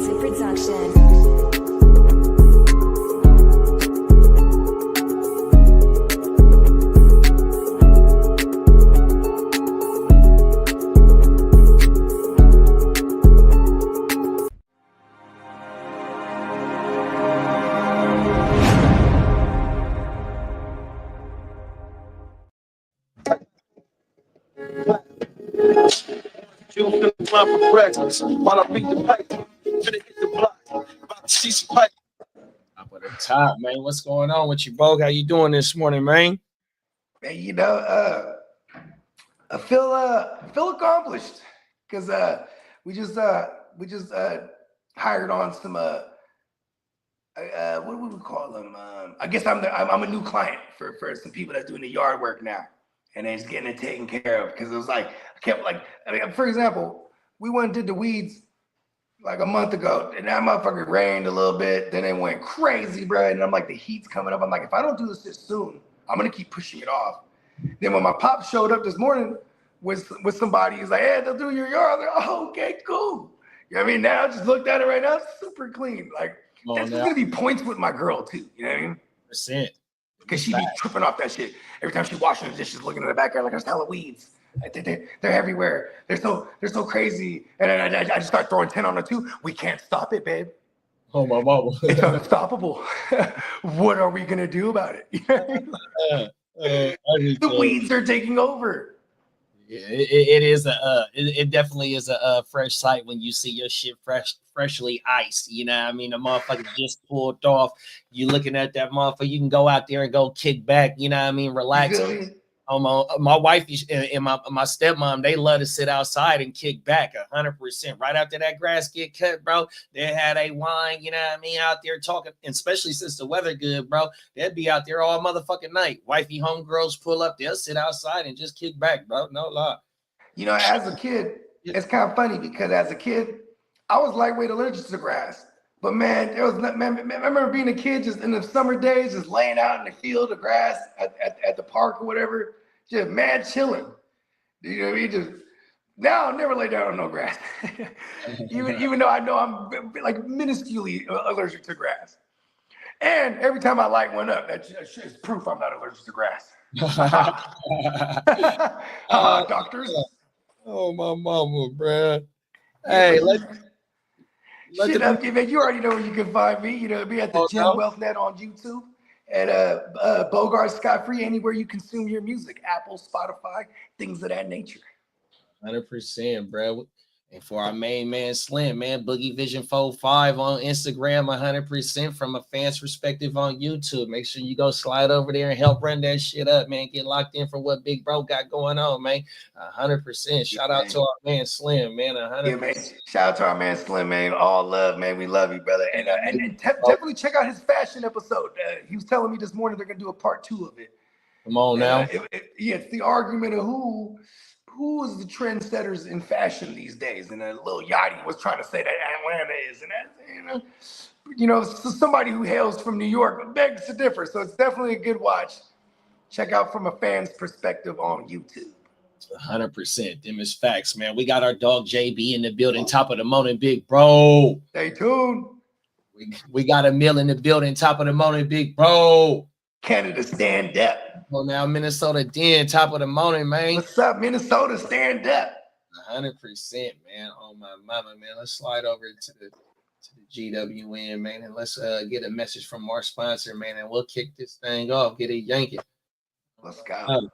Music Production. You finna fly for breakfast while I beat the pipe. Finna hit the block. About to see some pipe. Up at the top, man. What's going on with you, Bog? How you doing this morning, man? Man, I feel accomplished because we just hired on some what would we call them? I guess I'm a new client for some people that's doing the yard work now, and then just getting it taken care of because it was like for example, we went and did the weeds like a month ago, and that motherfucker rained a little bit, then it went crazy, bro. And I'm like, the heat's coming up. I'm like, if I don't do this soon, I'm gonna keep pushing it off. Then when my pop showed up this morning with somebody, he's like, hey, they'll do your yard. I was like, oh, okay, cool. You know what I mean? Now I just looked at it right now, it's super clean. Like, that's gonna be points with my girl too. You know what I mean? %. Because she be tripping off that shit every time she washing the dishes, looking in the backyard like there's hella weeds. They're everywhere. They're so crazy. And then I just start throwing 10 on her too. We can't stop it, babe. Oh my mama. It's unstoppable. What are we gonna do about it? The weeds are taking over. Yeah, it is it definitely is a fresh sight when you see your shit freshly iced. You know what I mean? The motherfucker just pulled off. You looking at that motherfucker, you can go out there and go kick back, you know what I mean? Relax. My wife and my stepmom, they love to sit outside and kick back 100%. Right after that grass get cut, bro, they had a wine, you know what I mean, out there talking, and especially since the weather good, bro, they'd be out there all motherfucking night. Wifey homegirls pull up, they'll sit outside and just kick back, bro. No lie. You know, as a kid, it's kind of funny because as a kid, I was lightweight allergic to grass. But man, I remember being a kid just in the summer days, just laying out in the field of grass at the park or whatever, just mad chilling. You know what I mean? Just now I'll never lay down on no grass. even though I know I'm like minusculely allergic to grass. And every time I light one up, that shit is proof I'm not allergic to grass. Doctors. Oh my mama, bro. Hey, Shit up, man. You already know where you can find me. You know, be at the Gym Wealth Net on YouTube, and Bogard Scott Free anywhere you consume your music, Apple, Spotify, things of that nature. 100%, bro. And for our main man Slim, man, Boogie Vision 45 on Instagram, 100% from a fan's perspective on YouTube. Make sure you go slide over there and help run that shit up, man. Get locked in for what Big Bro got going on, man. 100%. Shout out to our man Slim, man. 100%. Yeah, man. Shout out to our man Slim, man. All love, man. We love you, brother. And definitely check out his fashion episode. He was telling me this morning they're gonna do a part 2 of it. Come on now. It's the argument of who is the trendsetters in fashion these days? And Lil Yachty was trying to say that Atlanta is, and that, so somebody who hails from New York begs to differ. So it's definitely a good watch. Check out from a fan's perspective on YouTube. 100%. Them is facts, man. We got our dog JB in the building, top of the morning, big bro. Stay tuned. We got a meal in the building, top of the morning, big bro. Canada, stand up. Well, now Minnesota Den, top of the morning, man. What's up, Minnesota? Stand up. 100%, man. Oh my mama, man. Let's slide over to the GWN, man, and let's get a message from our sponsor, man, and we'll kick this thing off. Get it yanking. Let's go.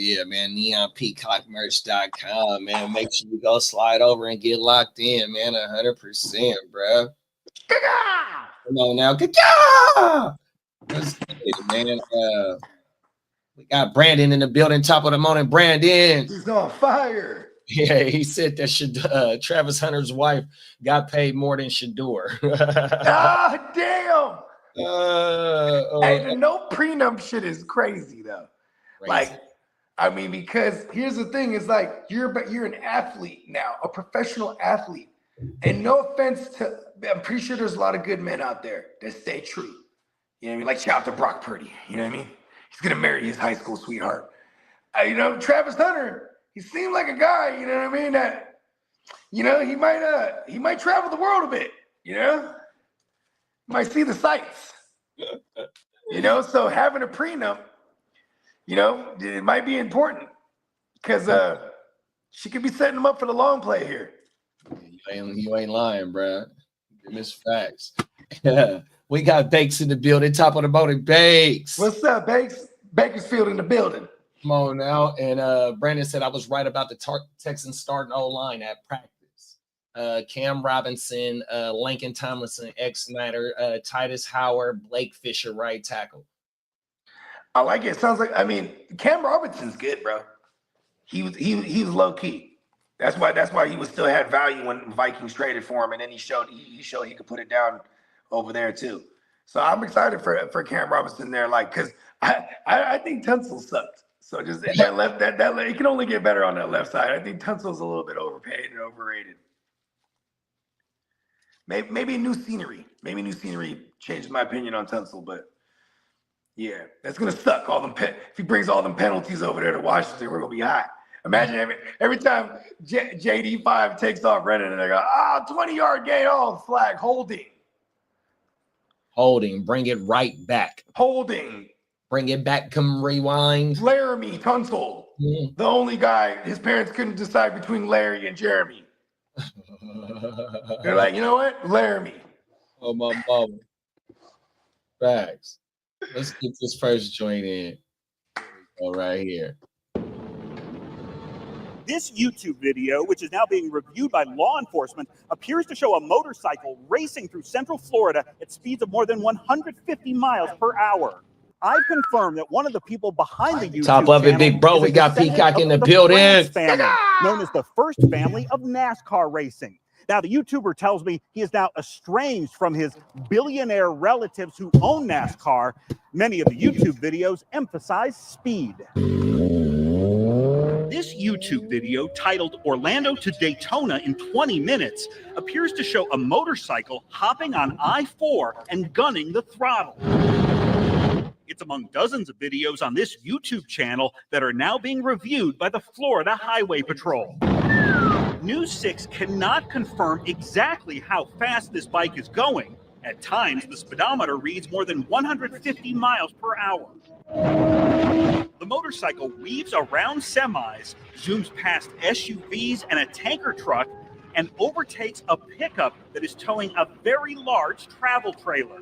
yeah, man. NeonPeacockMerch.com, man. Make sure you go slide over and get locked in, man. 100%, bro. Come on now. Let's get it, man. We got Brandon in the building. Top of the morning, Brandon. He's on fire. Yeah, he said that Travis Hunter's wife got paid more than Shador. Ah, damn. Hey, the no prenup shit is crazy though. Crazy. Like, I mean, because here's the thing: is like you're an athlete now, a professional athlete, and no offense to, I'm pretty sure there's a lot of good men out there that stay true. You know what I mean? Like shout out to Brock Purdy. You know what I mean? He's gonna marry his high school sweetheart. You know, Travis Hunter. He seemed like a guy. You know what I mean? That he might travel the world a bit. You know. Might see the sights, so having a prenup, it might be important because she could be setting them up for the long play here. You ain't lying, bro. You miss facts. We got Bakes in the building, top of the morning, Bakes. What's up, Bakes? Bakersfield in the building. Come on now. And Brandon said I was right about the Texans starting O-line at practice. Cam Robinson, Lincoln Tomlinson, X Snyder, Titus Howard, Blake Fisher, right tackle. I like it. Sounds like, Cam Robinson's good, bro. He was low key. That's why he was still had value when Vikings traded for him, and then he showed he could put it down over there too. So I'm excited for Cam Robinson there, because I think Tunsil sucked. So just that left that it can only get better on that left side. I think Tunsil's a little bit overpaid and overrated. Maybe new scenery. Maybe new scenery changed my opinion on Tunsil, but yeah, that's gonna suck. If he brings all them penalties over there to Washington, we're gonna be hot. Imagine every time JD5 takes off running and they go, 20-yard gain, flag, holding. Bring it right back. Holding. Bring it back, come rewind. Laramie Tunsil, the only guy, his parents couldn't decide between Larry and Jeremy. They're like, you know what? Laramie. Oh, my mama. Facts. Let's get this first joint in. Go right here. This YouTube video, which is now being reviewed by law enforcement, appears to show a motorcycle racing through Central Florida at speeds of more than 150 miles per hour. I've confirmed that one of the people behind the YouTube Top of it, big bro. We got Peacock in the building. Family, known as the first family of NASCAR racing. Now, the YouTuber tells me he is now estranged from his billionaire relatives who own NASCAR. Many of the YouTube videos emphasize speed. This YouTube video, titled Orlando to Daytona in 20 Minutes, appears to show a motorcycle hopping on I-4 and gunning the throttle. It's among dozens of videos on this YouTube channel that are now being reviewed by the Florida Highway Patrol. News 6 cannot confirm exactly how fast this bike is going. At times, the speedometer reads more than 150 miles per hour. The motorcycle weaves around semis, zooms past SUVs and a tanker truck, and overtakes a pickup that is towing a very large travel trailer.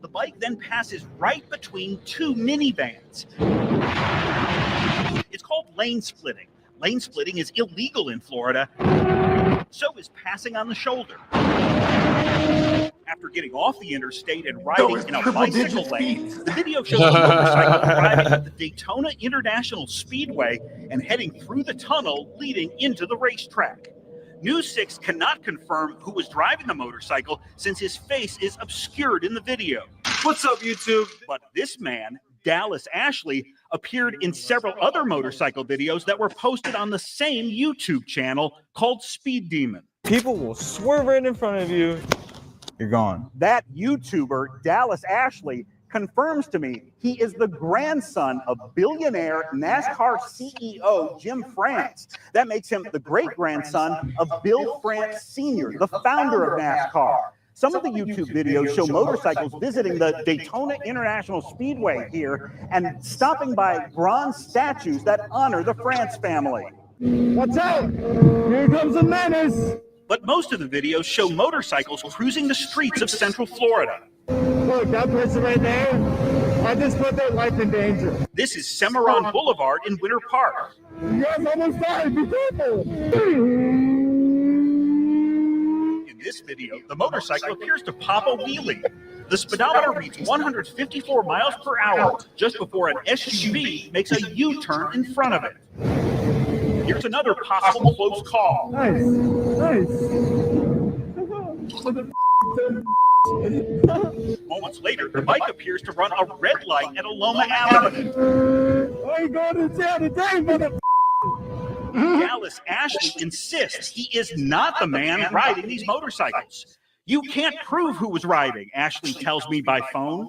The bike then passes right between two minivans. It's called lane splitting. Lane splitting is illegal in Florida. So is passing on the shoulder. After getting off the interstate and riding in a bicycle lane, the video shows a motorcycle driving at the Daytona International Speedway and heading through the tunnel leading into the racetrack. News 6 cannot confirm who was driving the motorcycle since his face is obscured in the video. What's up, YouTube? But this man, Dallas Ashley, appeared in several other motorcycle videos that were posted on the same YouTube channel called Speed Demon. People will swerve right in front of you. You're gone. That YouTuber, Dallas Ashley, confirms to me he is the grandson of billionaire NASCAR CEO Jim France. That makes him the great-grandson of Bill France Sr., the founder of NASCAR. Some of the YouTube videos show motorcycles visiting the Daytona International Speedway here and stopping by bronze statues that honor the France family. Watch out! Here comes a menace! But most of the videos show motorcycles cruising the streets of Central Florida. Look, that person right there, I just put their life in danger. This is Cimarron Boulevard in Winter Park. You guys almost died. Be careful. In this video, the motorcycle appears to pop a wheelie. The speedometer reads 154 miles per hour just before an SUV makes a U-turn in front of it. Here's another possible close call. Nice. Moments later, the bike appears to run a red light at Aloma Avenue. I ain't going to jail today, mother. Dallas Ashley insists he is not the man riding these motorcycles. You can't prove who was riding, Ashley tells me by phone.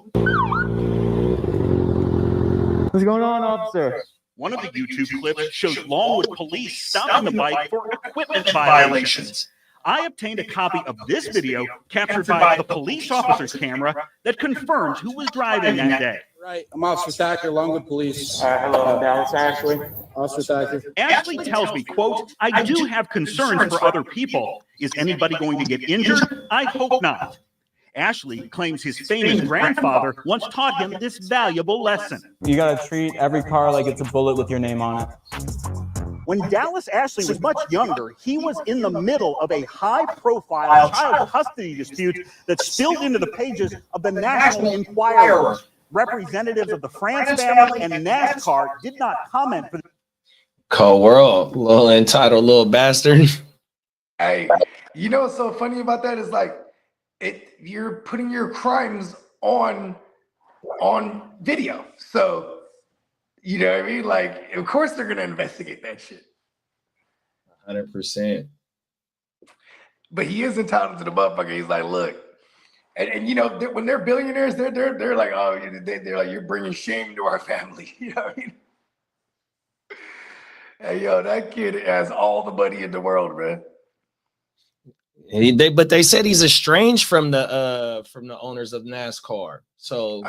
What's going on, officer? One of the YouTube clips shows Longwood police stopping the bike for equipment violations. I obtained a copy of this video captured by the police officer's camera that confirms who was driving that day. Right, I'm Officer Thacker, Longwood Police. Hello, Dallas Ashley. Officer Thacker. Ashley tells me, quote, I do have concerns for other people. Is anybody going to get injured? I hope not. Ashley claims his famous grandfather once taught him this valuable lesson. You gotta treat every car like it's a bullet with your name on it. When Dallas Ashley was much younger, he was in the middle of a high-profile child custody dispute that spilled into the pages of the National Enquirer. Representatives of the France family and NASCAR did not comment. Cold world, little entitled little bastard. Hey, you know what's so funny about that is like you're putting your crimes on video. So you know what I mean? Like, of course they're gonna investigate that shit. 100%. But he is entitled to the motherfucker. He's like, look, and you know, when they're billionaires, they're like, oh, they're like, you're bringing shame to our family. You know what I mean? Hey, yo, that kid has all the money in the world, man. But they said he's estranged from the owners of NASCAR. So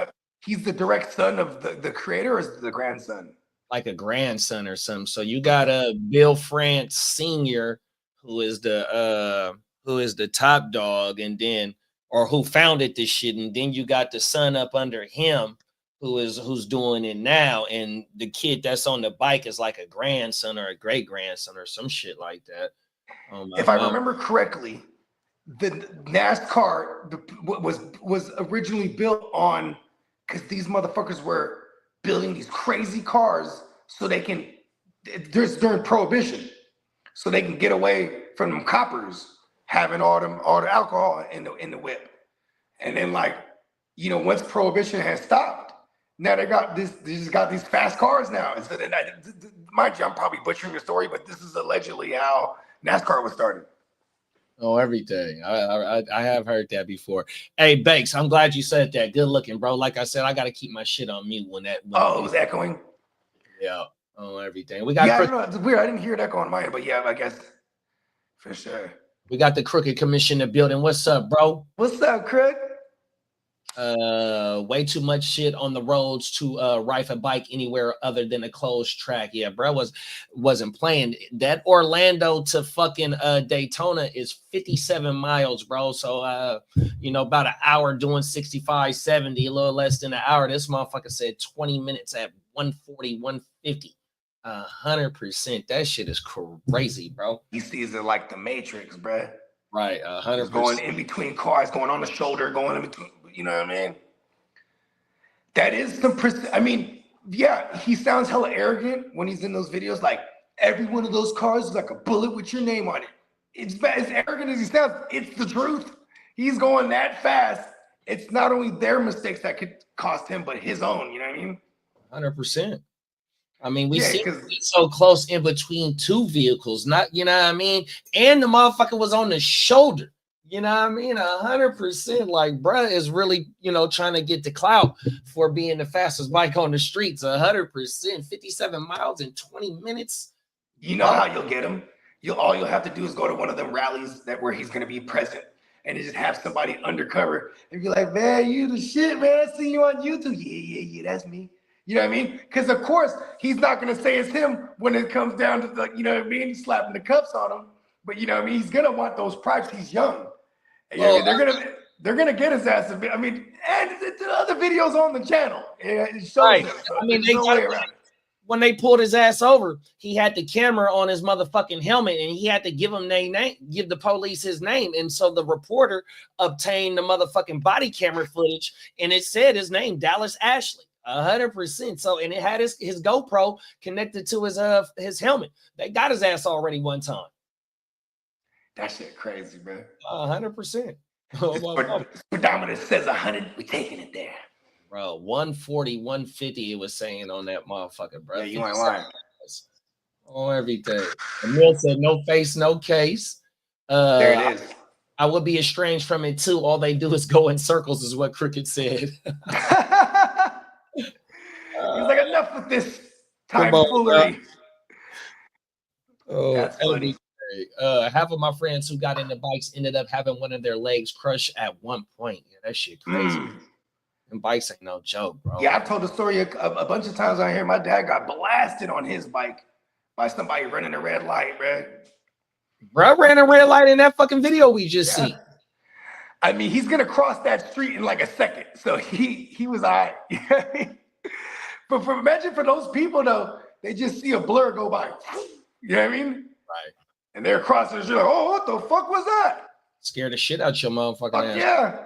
he's the direct son of the creator, or is the grandson? Like a grandson or something. So you got Bill France Sr., who is the top dog, and then or who founded this shit, and then you got the son up under him who's doing it now, and the kid that's on the bike is like a grandson or a great grandson or some shit like that. If I remember correctly, the NASCAR was originally built on because these motherfuckers were building these crazy cars so they can during Prohibition, so they can get away from them coppers having all the alcohol in the whip. And then, like, you know, once Prohibition has stopped, now they just got these fast cars now. And so mind you, I'm probably butchering the story, but this is allegedly how NASCAR was started. Oh, everything. I have heard that before. Hey, Bakes, I'm glad you said that. Good looking, bro. Like I said, I got to keep my shit on mute when it was echoing? Yeah. Oh, everything. We got. Yeah, I don't know. It's weird. I didn't hear it echo on mine, but yeah, I guess for sure. We got the Crooked Commissioner building. What's up, bro? What's up, Crook? Way too much shit on the roads to ride a bike anywhere other than a closed track. Yeah, bro wasn't playing. That Orlando to fucking Daytona is 57 miles, bro. So you know, about an hour doing 65, 70, a little less than an hour. This motherfucker said 20 minutes at 140, 150. 100%. That shit is crazy, bro. He sees it like the Matrix, bro. Right, 100%. Going in between cars, going on the shoulder, going in between. You know what I mean? That is some. I mean, yeah, he sounds hella arrogant when he's in those videos. Like, every one of those cars is like a bullet with your name on it. It's as arrogant as he sounds. It's the truth. He's going that fast. It's not only their mistakes that could cost him, but his own. You know what I mean? 100%. I mean, we see so close in between two vehicles, not, you know what I mean? And the motherfucker was on the shoulder, you know what I mean? 100%. Like, bruh is really, you know, trying to get the clout for being the fastest bike on the streets. 100%. 57 miles in 20 minutes. You know how you'll get him? All you'll have to do is go to one of them rallies where he's going to be present, and just have somebody undercover and be like, man, you the shit, man. I see you on YouTube. Yeah, that's me. You know what I mean? Because, of course, he's not going to say it's him when it comes down to, the, you know what I mean, slapping the cuffs on him. But, you know what I mean? He's going to want those props. He's young. And, they're going to they're gonna get his ass a bit. I mean, and the other videos on the channel. It shows Right. him. So I mean, there's no way around it. when they pulled his ass over, he had the camera on his motherfucking helmet, and he had to give him their name, give the police his name, and so the reporter obtained the motherfucking body camera footage, and it said his name, Dallas Ashley, 100%. So, and it had his GoPro connected to his helmet. They got his ass already one time. That shit crazy, bro. 100%. Speedometer says 100. We taking it there. Bro, 140, 150, it was saying on that motherfucker, bro. Yeah, you ain't lying. On everything. Emil said, no face, no case. There it is. I would be estranged from it too. All they do is go in circles, is what Cricket said. He's like, enough with this tomfoolery. Oh, that's funny. Half of my friends who got into bikes ended up having one of their legs crushed at one point. Yeah, that shit crazy. And bikes ain't no joke, bro. Yeah, I've told the story a bunch of times on here. My dad got blasted on his bike by somebody running a red light, bro. Bro ran a red light in that fucking video we just seen. I mean, he's gonna cross that street in like a second, so he was all right. You know what I mean? But imagine for those people though, they just see a blur go by. You know what I mean? Right. And they're crossing the street like, oh, what the fuck was that? Scared the shit out your motherfucking Fuck ass. yeah.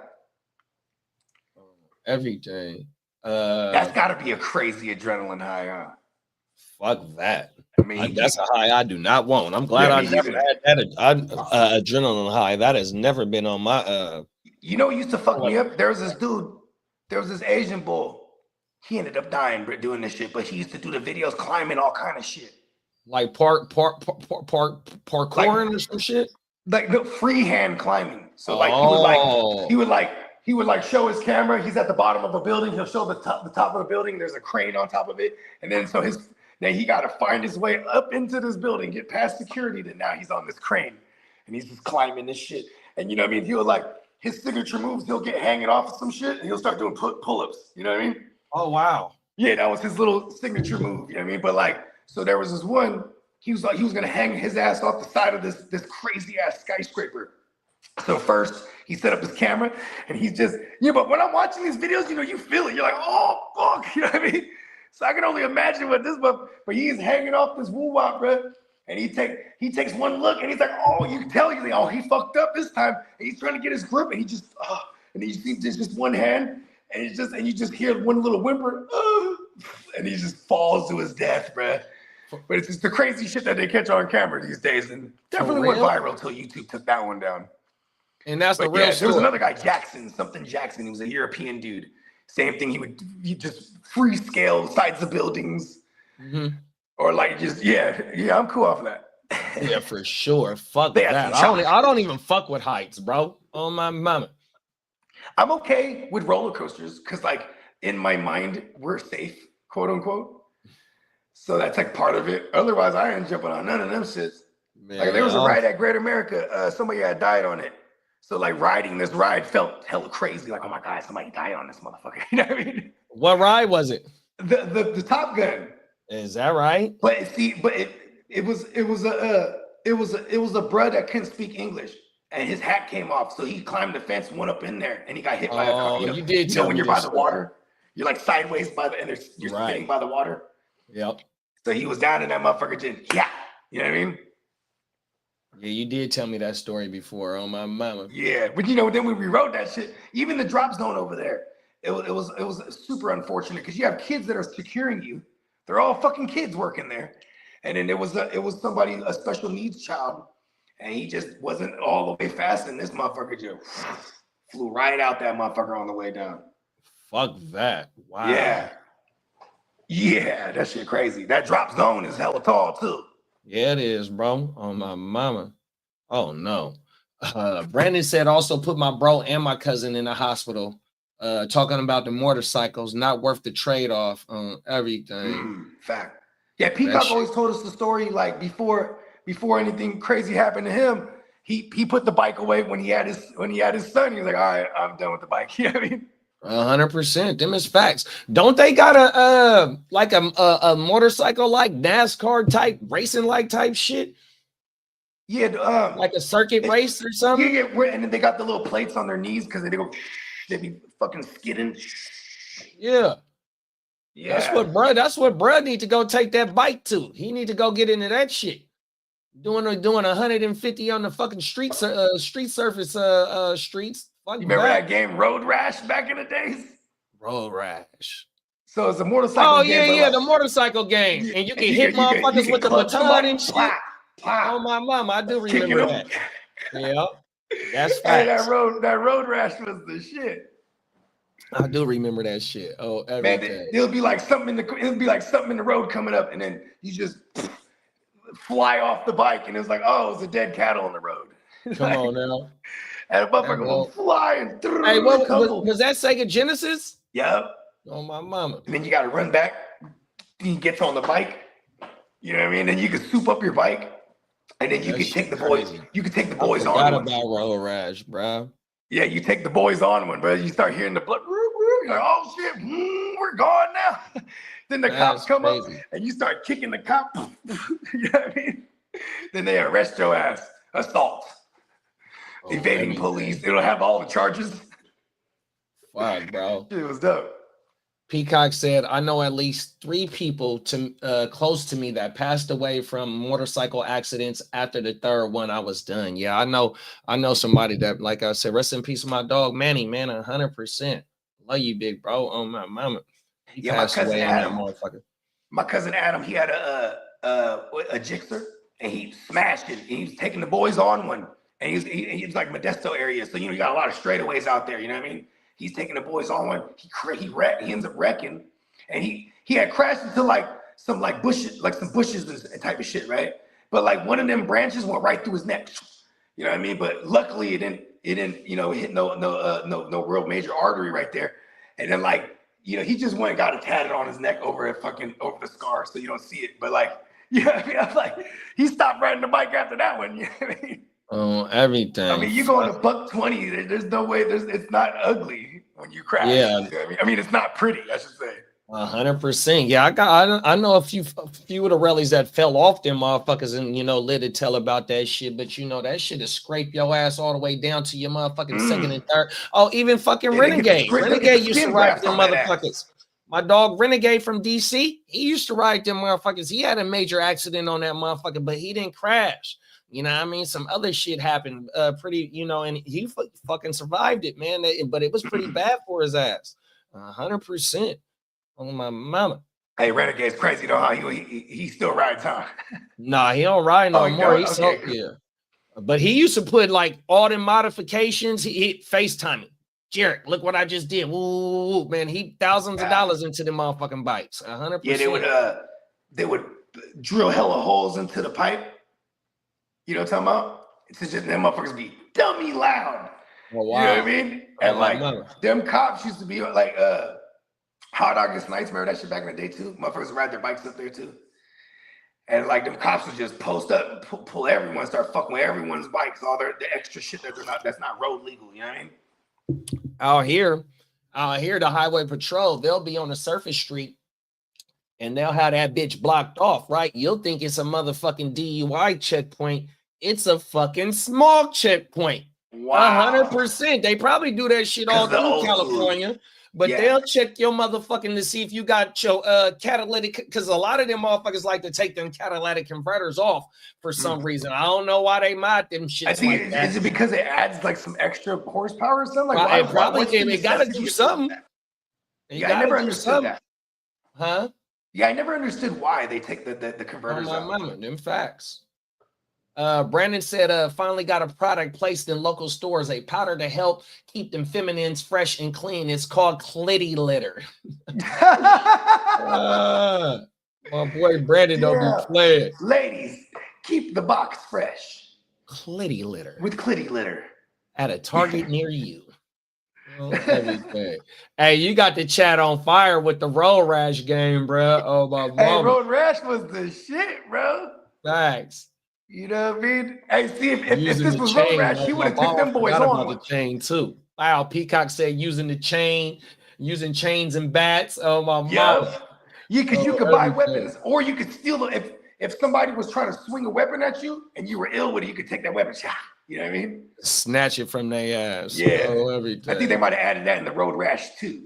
Everything. That's gotta be a crazy adrenaline high, huh? Fuck that. I mean, That's a high I do not want. I'm glad I never had that adrenaline high. That has never been on my You know what used to fuck me up? There was this dude, there was this Asian bull. He ended up dying doing this shit, but he used to do the videos climbing all kind of shit. like parkouring or some shit. Like the freehand climbing. So like he would show his camera. He's at the bottom of a building. He'll show the top of the building. There's a crane on top of it, and then then he got to find his way up into this building, get past security. Then now he's on this crane, and he's just climbing this shit. And you know what I mean? He'll like his signature moves. He'll get hanging off of some shit, and he'll start doing pull-ups. You know what I mean? Oh wow. Yeah, that was his little signature move. You know what I mean? But like, so there was this one. He was gonna hang his ass off the side of this crazy ass skyscraper. So first he set up his camera and he's just, but when I'm watching these videos, you feel it. You're like, oh fuck, you know what I mean? So I can only imagine what this, but he's hanging off this woo-wop, bro. And he takes one look and he's like, oh, you can tell he's like, oh, he fucked up this time. And he's trying to get his grip and he just, and you see just one hand and you just hear one little whimper, and he just falls to his death, bro. But it's just the crazy shit that they catch on camera these days, and definitely went viral until YouTube took that one down. And that's the real story. There was another guy, Jackson. He was a European dude. Same thing. He just free scale sides of buildings, or like just I'm cool off of that. Yeah, for sure. Fuck They that. have to I don't even fuck with heights, bro. On my mama. I'm okay with roller coasters because, like, in my mind, we're safe, quote unquote. So that's like part of it. Otherwise, I ain't jumping on none of them shits. Man, like there was a ride at Great America. Somebody had died on it. So like riding this ride felt hella crazy. Like, oh my God, somebody died on this motherfucker. You know what I mean? What ride was it? The Top Gun. Is that right? But it was a bro that couldn't speak English, and his hat came off. So he climbed the fence, went up in there, and he got hit by a car. You did tell when you're by the water, you're like sideways you're sitting by the water. Yep. So he was down in that motherfucker just, you know what I mean? Yeah, you did tell me that story before on my mama. Yeah, but then when we rewrote that shit, even the drop zone over there, it was super unfortunate because you have kids that are securing you. They're all fucking kids working there. And then it was somebody, a special needs child, and he just wasn't all the way fast, and this motherfucker just flew right out that motherfucker on the way down. Fuck that. Wow. Yeah, that shit crazy. That drop zone is hella tall too. Yeah, it is, bro. On my mama. Oh no. Brandon said also put my bro and my cousin in the hospital. Talking about the motorcycles, not worth the trade-off on everything. Fact. Yeah, Peacock always told us the story like before anything crazy happened to him. He put the bike away when he had his son. He was like, all right, I'm done with the bike. You know what I mean? 100%. Them is facts. Don't they got a motorcycle like NASCAR type racing like type shit? Yeah, Like a circuit race or something? yeah, and then they got the little plates on their knees because they go, they be fucking skidding. Yeah. Yeah, That's what bruh need to go take that bike to. He need to go get into that shit. Doing 150 on the fucking street surface streets. Fuck you remember that. that game Road Rash back in the days? Road rash. So it's a motorcycle Oh game. yeah, but the like, motorcycle game. And you can hit motherfuckers with the club baton somebody, and shit. plop, plop, Oh my mama, I do kicking remember them. that. Yeah. That's Hey, facts. that road rash was the shit. I do remember that shit. Oh, Man, everything. there'll be like something in the road coming up, and then you just fly off the bike, and it's like, oh, it's a dead cattle on the road. Come on now. And a motherfucker will fly and Hey, what was that Sega Genesis? Yep. Oh my mama. And then you got to run back. He gets on the bike. You know what I mean? Then you can soup up your bike, and then you can take the boys. You can take the boys on. Forgot about Road Rash, bro. Yeah, you take the boys on one, bro. You start hearing the blood. You're like, oh shit, we're gone now. Then the cops come up, and you start kicking the cop. You know what I mean? Then they arrest your ass. Assault. Evading police. It'll have all the charges. Fuck, bro. It was dope. Peacock said, I know at least 3 people close to me that passed away from motorcycle accidents. After the 3rd one, I was done. Yeah, I know somebody that, like I said, rest in peace, my dog Manny, man, 100%. Love you, big bro. Oh my mama. He passed away on that motherfucker. My cousin Adam, he had a Gixxer, and he smashed it. He was taking the boys on one, and he was like Modesto area, so you got a lot of straightaways out there. You know what I mean? He's taking the boys on one. He ends up wrecking, and he had crashed into like some bushes and type of shit, right? But like one of them branches went right through his neck. You know what I mean? But luckily it didn't hit no real major artery right there. And then he just went and got it tatted on his neck over the scar, so you don't see it. But I'm like, he stopped riding the bike after that one. You know what I mean? Oh, everything. I mean, you go on a $120. There's no way. It's not ugly when you crash. Yeah. You know what I mean? I mean, it's not pretty, I should say. 100%. Yeah, I know a few of the rallies that fell off them motherfuckers and live to tell about that shit. But that shit is scrape your ass all the way down to your motherfucking 2nd and 3rd. Oh, even fucking Renegade. Renegade used to ride them motherfuckers. My dog Renegade from DC, he used to ride them motherfuckers. He had a major accident on that motherfucker, but he didn't crash. You know what I mean? Some other shit happened and he fucking survived it, man. But it was pretty bad for his ass. 100%. On my mama. Hey, Renegade's crazy though, huh? He still rides, huh? Nah, he don't ride no more. He's okay. yeah. But he used to put all them modifications. He FaceTime me. Jared, look what I just did. Woo, man, he thousands of dollars into the motherfucking bikes. 100%. Yeah, they would drill hella holes into the pipe. You know what I'm talking about? It's just them motherfuckers be dummy loud. Oh, wow. You know what I mean? And them cops used to be like Hot August Nights. Remember that shit back in the day too? Motherfuckers would ride their bikes up there too. And them cops would just post up and pull everyone, start fucking with everyone's bikes, all the extra shit that's not road legal. You know what I mean? Out here, the highway patrol, they'll be on a surface street and they'll have that bitch blocked off, right? You'll think it's a motherfucking DUI checkpoint. It's a fucking small checkpoint. Wow. 100%. They probably do that shit all through California. But they'll check your motherfucking to see if you got your catalytic, because a lot of them motherfuckers like to take them catalytic converters off for some reason. I don't know why they mod them shit. I think is it because it adds like some extra horsepower or something? They gotta do something. I never understood that. Huh? Yeah, I never understood why they take the converters on my off. mama, them facts. Brandon said, finally got a product placed in local stores, a powder to help keep them feminines fresh and clean. It's called Clitty Litter. My boy Brandon don't be playing. Ladies, keep the box fresh. Clitty Litter. With Clitty Litter. At a Target near you. Everything. Hey, you got the chat on fire with the Road Rash game, bro. Oh, my mama. Hey, Road Rash was the shit, bro. Thanks. You know what I mean? Hey, see, if this was Road Rash, he would have took them boys on. The chain too. Wow, Peacock said using chains and bats. Oh my mama. Yeah, because you could buy weapons, or you could steal them. if somebody was trying to swing a weapon at you and you were ill with it, you could take that weapon, you know what I mean? Snatch it from their ass. Yeah. Oh, everything. I think they might have added that in the Road Rash 2.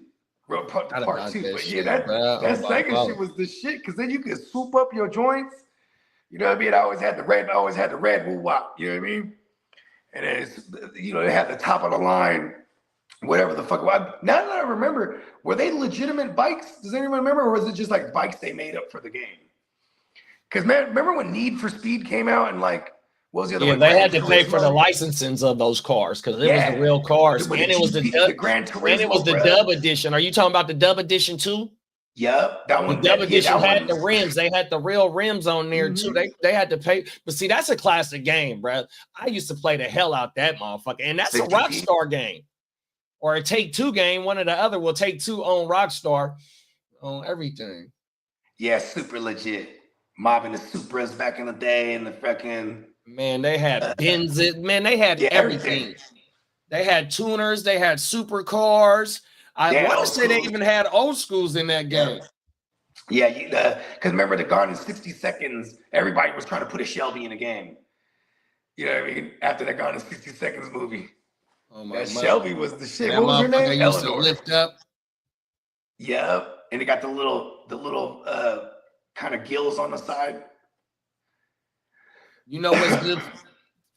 Part 2. But yeah, that second shit was the shit, because then you could swoop up your joints. You know what I mean? I always had the red woo wop, you know what I mean? And it's, you know, they had the top of the line, whatever the fuck. Now that I remember, were they legitimate bikes? Does anyone remember, or was it just like bikes they made up for the game? Because man, remember when Need for Speed came out and like, what was the other one? They had to pay for the licensings of those cars because it was the real cars, and it was the Gran Turismo, and it was the dub edition. Are you talking about the dub edition too? Yep, that one. The dub edition had the rims. They had the real rims on there too. They had to pay. But see, that's a classic game, bro. I used to play the hell out that motherfucker, and that's a Rockstar game or a Take-Two game. One or the other will Take-Two on Rockstar on everything. Yeah, super legit. Mobbing the Supras back in the day, and the fucking man, they had Benzes. Man, they had everything. They had tuners. They had supercars. I want to say they even had old schools in that game. Yeah, because remember the Gone in 60 Seconds, everybody was trying to put a Shelby in a game. You know what I mean? After that Gone in 60 Seconds movie. Oh my, that Shelby was the shit. What was her name? Used to lift up. Yeah, and it got the little kind of gills on the side. You know what's good?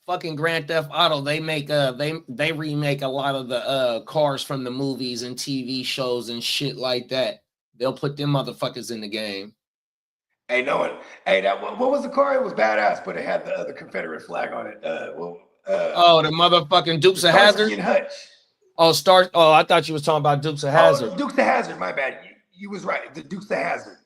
Fucking Grand Theft Auto, they make they remake a lot of the cars from the movies and TV shows and shit like that. They'll put them motherfuckers in the game. Hey, what was the car? It was badass, but it had the Confederate flag on it. The motherfucking Dukes of Hazzard. I thought you was talking about Dukes of Hazzard. Dukes of Hazzard. My bad. You was right. The Dukes of Hazzard.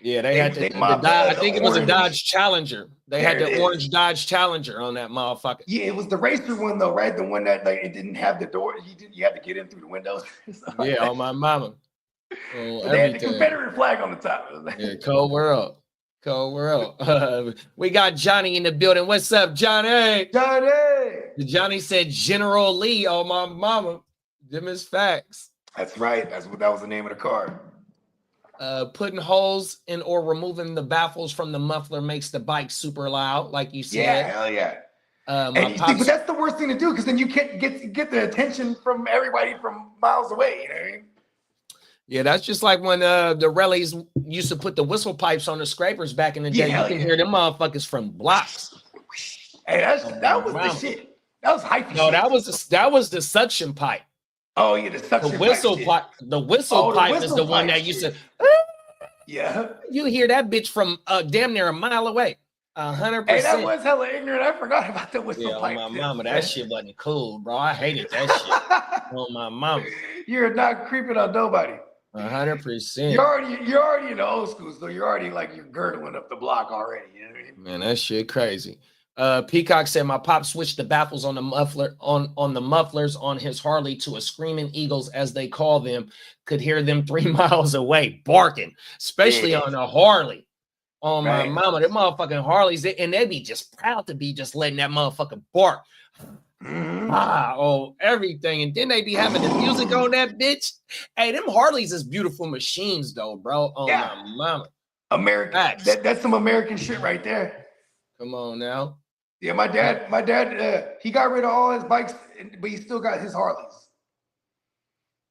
Yeah, they had the I think it was a Dodge Challenger. They had the orange Dodge Challenger on that motherfucker. Yeah, it was the racer one though, right? The one that like it didn't have the door. You had to get in through the windows. Yeah, on my mama. They had the Confederate flag on the top. Yeah, cold world. We got Johnny in the building. What's up, Johnny? Johnny said General Lee on my mama. Them is facts. That's right. That was the name of the car. Putting holes in or removing the baffles from the muffler makes the bike super loud, like you said. Yeah, hell yeah. But that's the worst thing to do, because then you can't get the attention from everybody from miles away. You know what I mean? Yeah, that's just like when the Rellies used to put the whistle pipes on the scrapers back in the day. You can hear them motherfuckers from blocks. Hey, that was the shit. That was hype. No, shit. that was the suction pipe. Oh yeah, the suction whistle pipe. The whistle pipe is the one that used to. Yeah. You hear that bitch from damn near a mile away. 100%. Hey, that was hella ignorant. I forgot about the whistle pipe. My mama, that shit wasn't cool, bro. I hated that shit. On my mama. You're not creeping on nobody. 100%. You're already in the old school, so you're already like you're girdling up the block already. You know what I mean? Man, that shit crazy. Peacock said my pop switched the baffles on the muffler on the mufflers on his Harley to a screaming eagles, as they call them. Could hear them 3 miles away barking, especially on a Harley. Oh my mama, them motherfucking Harleys, and they be just proud to be just letting that motherfucker bark. Everything. And then they be having the music on that bitch. Hey, them Harleys is beautiful machines though, bro. Oh my mama. American. That's some American shit right there. Come on now. Yeah, my dad, he got rid of all his bikes, but he still got his Harleys.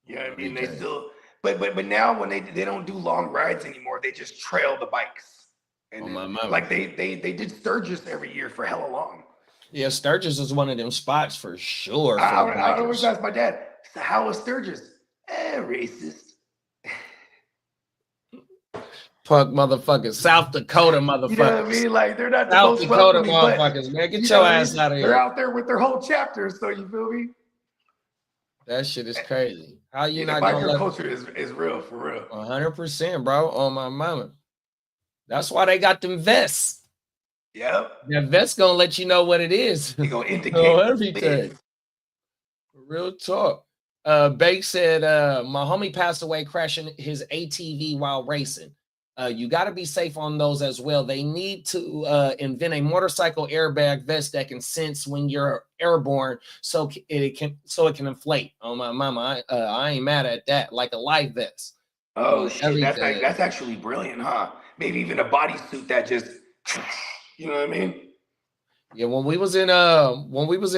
You know what I mean? They still, but now when they don't do long rides anymore, they just trail the bikes. And like they did Sturgis every year for hella long. Yeah, Sturgis is one of them spots for sure. I always ask my dad, how was Sturgis? Racist. Fuck motherfuckers. South Dakota motherfuckers. You know what I mean? Like they're not South Dakota motherfuckers, man. Get your ass out of here. They're out there with their whole chapters, so you feel me? That shit is crazy. How you not gonna let culture is real, for real. 100%, bro. On my mama. That's why they got them vests. Yep. That vest gonna let you know what it is. They gonna indicate everything. Real talk. Bake said my homie passed away crashing his ATV while racing. You got to be safe on those as well. They need to invent a motorcycle airbag vest that can sense when you're airborne, so it can inflate. Oh my mama, I ain't mad at that. Like a life vest. Oh shit, that's actually brilliant, huh? Maybe even a bodysuit that just You know what I mean? Yeah, when we was in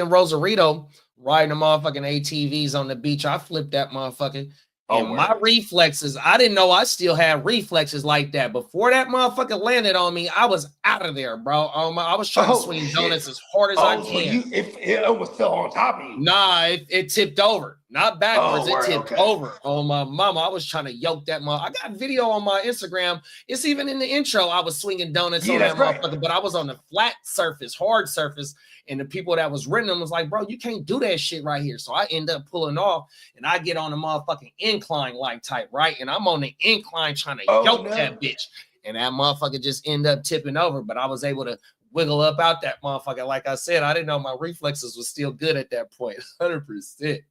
Rosarito riding the motherfucking ATVs on the beach, I flipped that motherfucker. And my reflexes, I didn't know I still had reflexes like that. Before that motherfucker landed on me, I was out of there, bro. I was trying to swing donuts as hard as I can. If it almost fell on top of you. Nah, it tipped over. Not backwards, it tipped okay. over. Oh, my mama, I was trying to yoke that mother. I got video on my Instagram. It's even in the intro. I was swinging donuts on that motherfucker, but I was on the flat surface, hard surface. And the people that was renting them was like, bro, you can't do that shit right here. So I end up pulling off and I get on the motherfucking incline like type, right? And I'm on the incline trying to yoke that bitch. And that motherfucker just end up tipping over. But I was able to wiggle up out that motherfucker. Like I said, I didn't know my reflexes was still good at that point. 100%.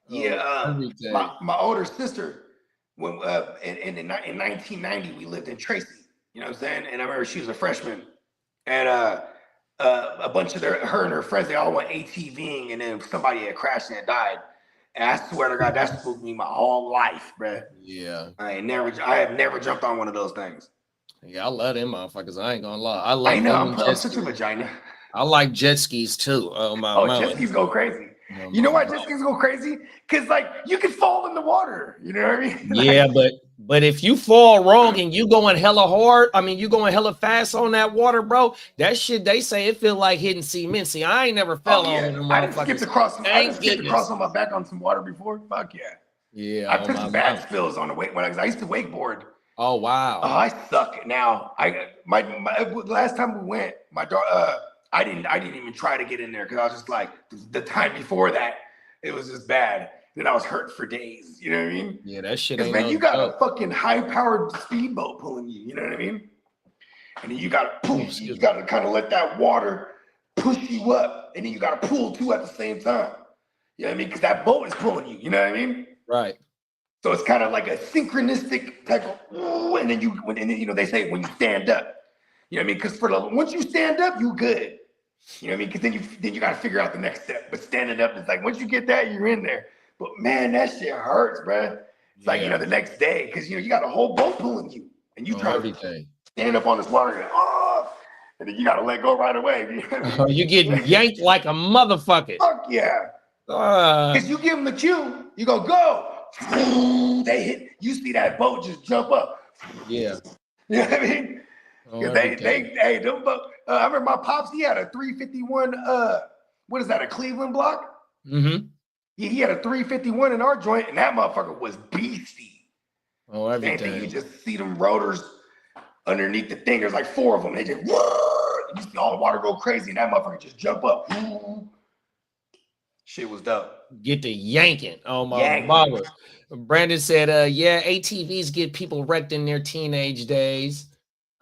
Yeah, my older sister, when in 1990, we lived in Tracy. You know what I'm saying? And I remember she was a freshman. And a bunch of her and her friends, they all went ATVing, and then somebody had crashed and had died. And I swear to God, that spooked me my whole life, bro. Yeah. I have never jumped on one of those things. Yeah, I love them motherfuckers. I ain't gonna lie. I know, I'm such a vagina. I like jet skis too. Jet skis go crazy. You know why jet skis go crazy? Because like you can fall in the water. You know what I mean? Yeah, but if you fall wrong and you going hella hard, I mean you going hella fast on that water, bro. That shit they say it feel like hitting cement. See, I ain't never fell on them. I skipped across on my back on some water before. Fuck yeah. Yeah. I took some bad spills on the wake when I used to wakeboard. Oh wow. Oh, I suck now. My last time we went, my daughter. I didn't even try to get in there because I was just like the time before that it was just bad. Then I was hurt for days. You know what I mean? Yeah, that shit ain't. Man, you got a fucking high-powered speedboat pulling you. You know what I mean? And then you got to kind of let that water push you up, and then you got to pull too at the same time. You know what I mean? Because that boat is pulling you. You know what I mean? Right. So it's kind of like a synchronistic type of, and then they say when you stand up. You know what I mean? Because once you stand up, you good. You know what I mean? Because then you got to figure out the next step. But standing up is like once you get that, you're in there. But man, that shit hurts, bro. It's like the next day because you got a whole boat pulling you, and you try to stand up on this water, and then you got to let go right away. You getting yanked like a motherfucker. Fuck yeah. Because you give them the cue, you go. They hit. You see that boat just jump up. Yeah. You know what I mean? Them boat. I remember my pops. He had a 351. What is that? A Cleveland block? Mm-hmm. He had a 351 in our joint, and that motherfucker was beastie. Oh, everything. You just see them rotors underneath the thing. There's like 4 of them. They just you see all the water go crazy, and that motherfucker just jump up. Shit was dope. Get the yanking. Oh my mama. Brandon said, yeah, ATVs get people wrecked in their teenage days.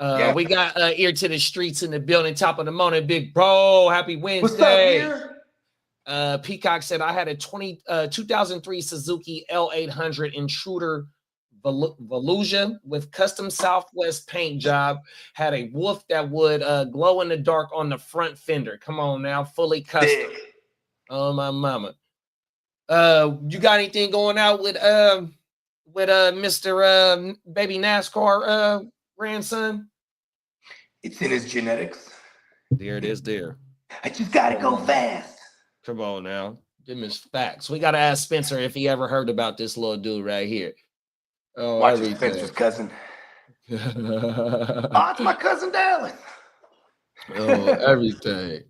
We got Ear to the Streets in the building, top of the morning, big bro. Happy Wednesday. What's up, Ear? Peacock said, I had a 2003 Suzuki L800 Intruder Volusia with custom Southwest paint job. Had a wolf that would glow in the dark on the front fender. Come on now, fully custom. Oh my mama. You got anything going out with Mr. Baby NASCAR grandson? It's in his genetics. There it is there. I just gotta go fast. Come on now. Give him his facts. We gotta ask Spencer if he ever heard about this little dude right here. Oh, watch Spencer's cousin. It's my cousin Dallas. Oh, everything.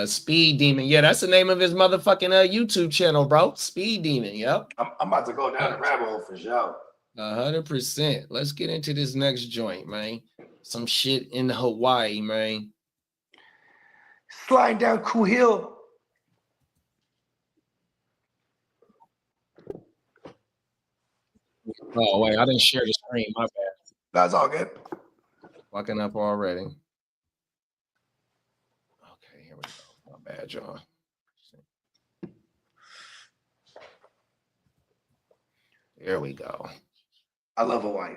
Speed Demon. Yeah, that's the name of his motherfucking YouTube channel, bro. Speed Demon. Yep. I'm about to go down the rabbit hole for sure. 100%. Let's get into this next joint, man. Some shit in Hawaii, man. Sliding down Cool Hill. Oh, wait, I didn't share the screen. My bad. That's all good. Fucking up already. Okay, here we go. My bad, John. Here we go. I love Hawaii.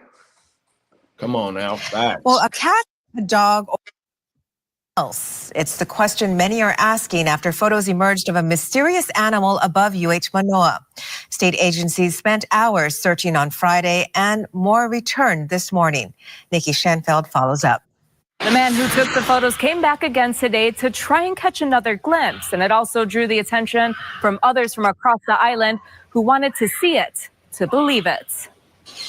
Come on now. Facts. Well, a cat, a dog, or else? It's the question many are asking after photos emerged of a mysterious animal above UH Manoa. State agencies spent hours searching on Friday and more returned this morning. Nikki Schenfeld follows up. The man who took the photos came back again today to try and catch another glimpse, and it also drew the attention from others from across the island who wanted to see it, to believe it.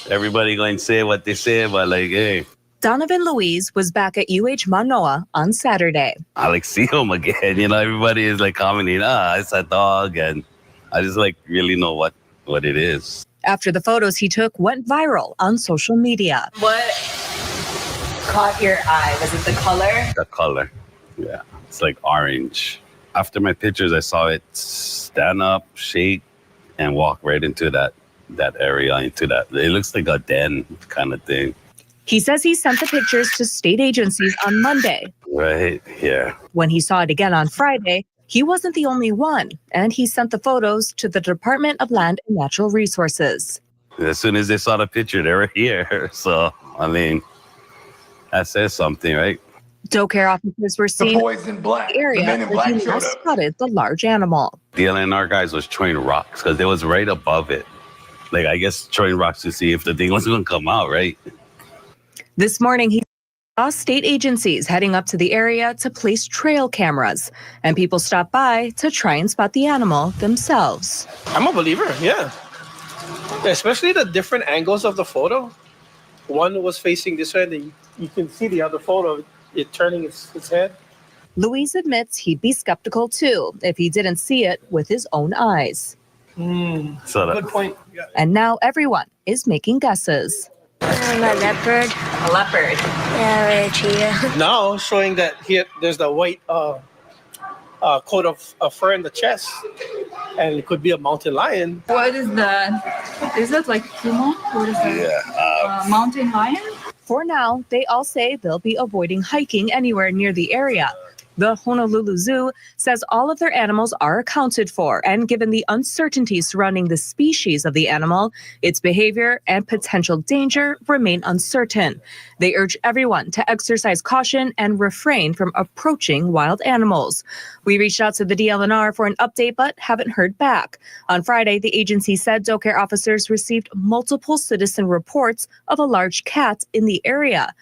Everybody going to say what they say, but like, hey. Donovan Louise was back at UH Manoa on Saturday. I like see him again. You know, everybody is like commenting, it's a dog. And I just like really know what it is. After the photos he took went viral on social media. What caught your eye? Was it the color? The color. Yeah. It's like orange. After my pictures, I saw it stand up, shake, and walk right into that area, into that. It looks like a den kind of thing. He says he sent the pictures to state agencies on Monday. Right, yeah. When he saw it again on Friday, he wasn't the only one, and he sent the photos to the Department of Land and Natural Resources. As soon as they saw the picture, they were here. So, I mean, that says something, right? Doe care officers were seen The boys in black. in the area The men in where black he showed last up. spotted the large animal. The LNR guys was throwing rocks because they was right above it. Like, I guess throwing rocks to see if the thing was going to come out, right? This morning, he saw state agencies heading up to the area to place trail cameras, and people stopped by to try and spot the animal themselves. I'm a believer, yeah. Especially the different angles of the photo. One was facing this way, and you can see the other photo, it turning its head. Louise admits he'd be skeptical too if he didn't see it with his own eyes. Good point. Yeah. And now everyone is making guesses. A leopard. A leopard. Yeah, or a cheetah. Now showing that here there's the white coat of fur in the chest, and it could be a mountain lion. What is that? Is that like puma? What is that? Yeah. Mountain lion? For now, they all say they'll be avoiding hiking anywhere near the area. The Honolulu Zoo says all of their animals are accounted for, and given the uncertainty surrounding the species of the animal, its behavior and potential danger remain uncertain. They urge everyone to exercise caution and refrain from approaching wild animals. We reached out to the DLNR for an update, but haven't heard back. On Friday, the agency said Doe care officers received multiple citizen reports of a large cat in the area.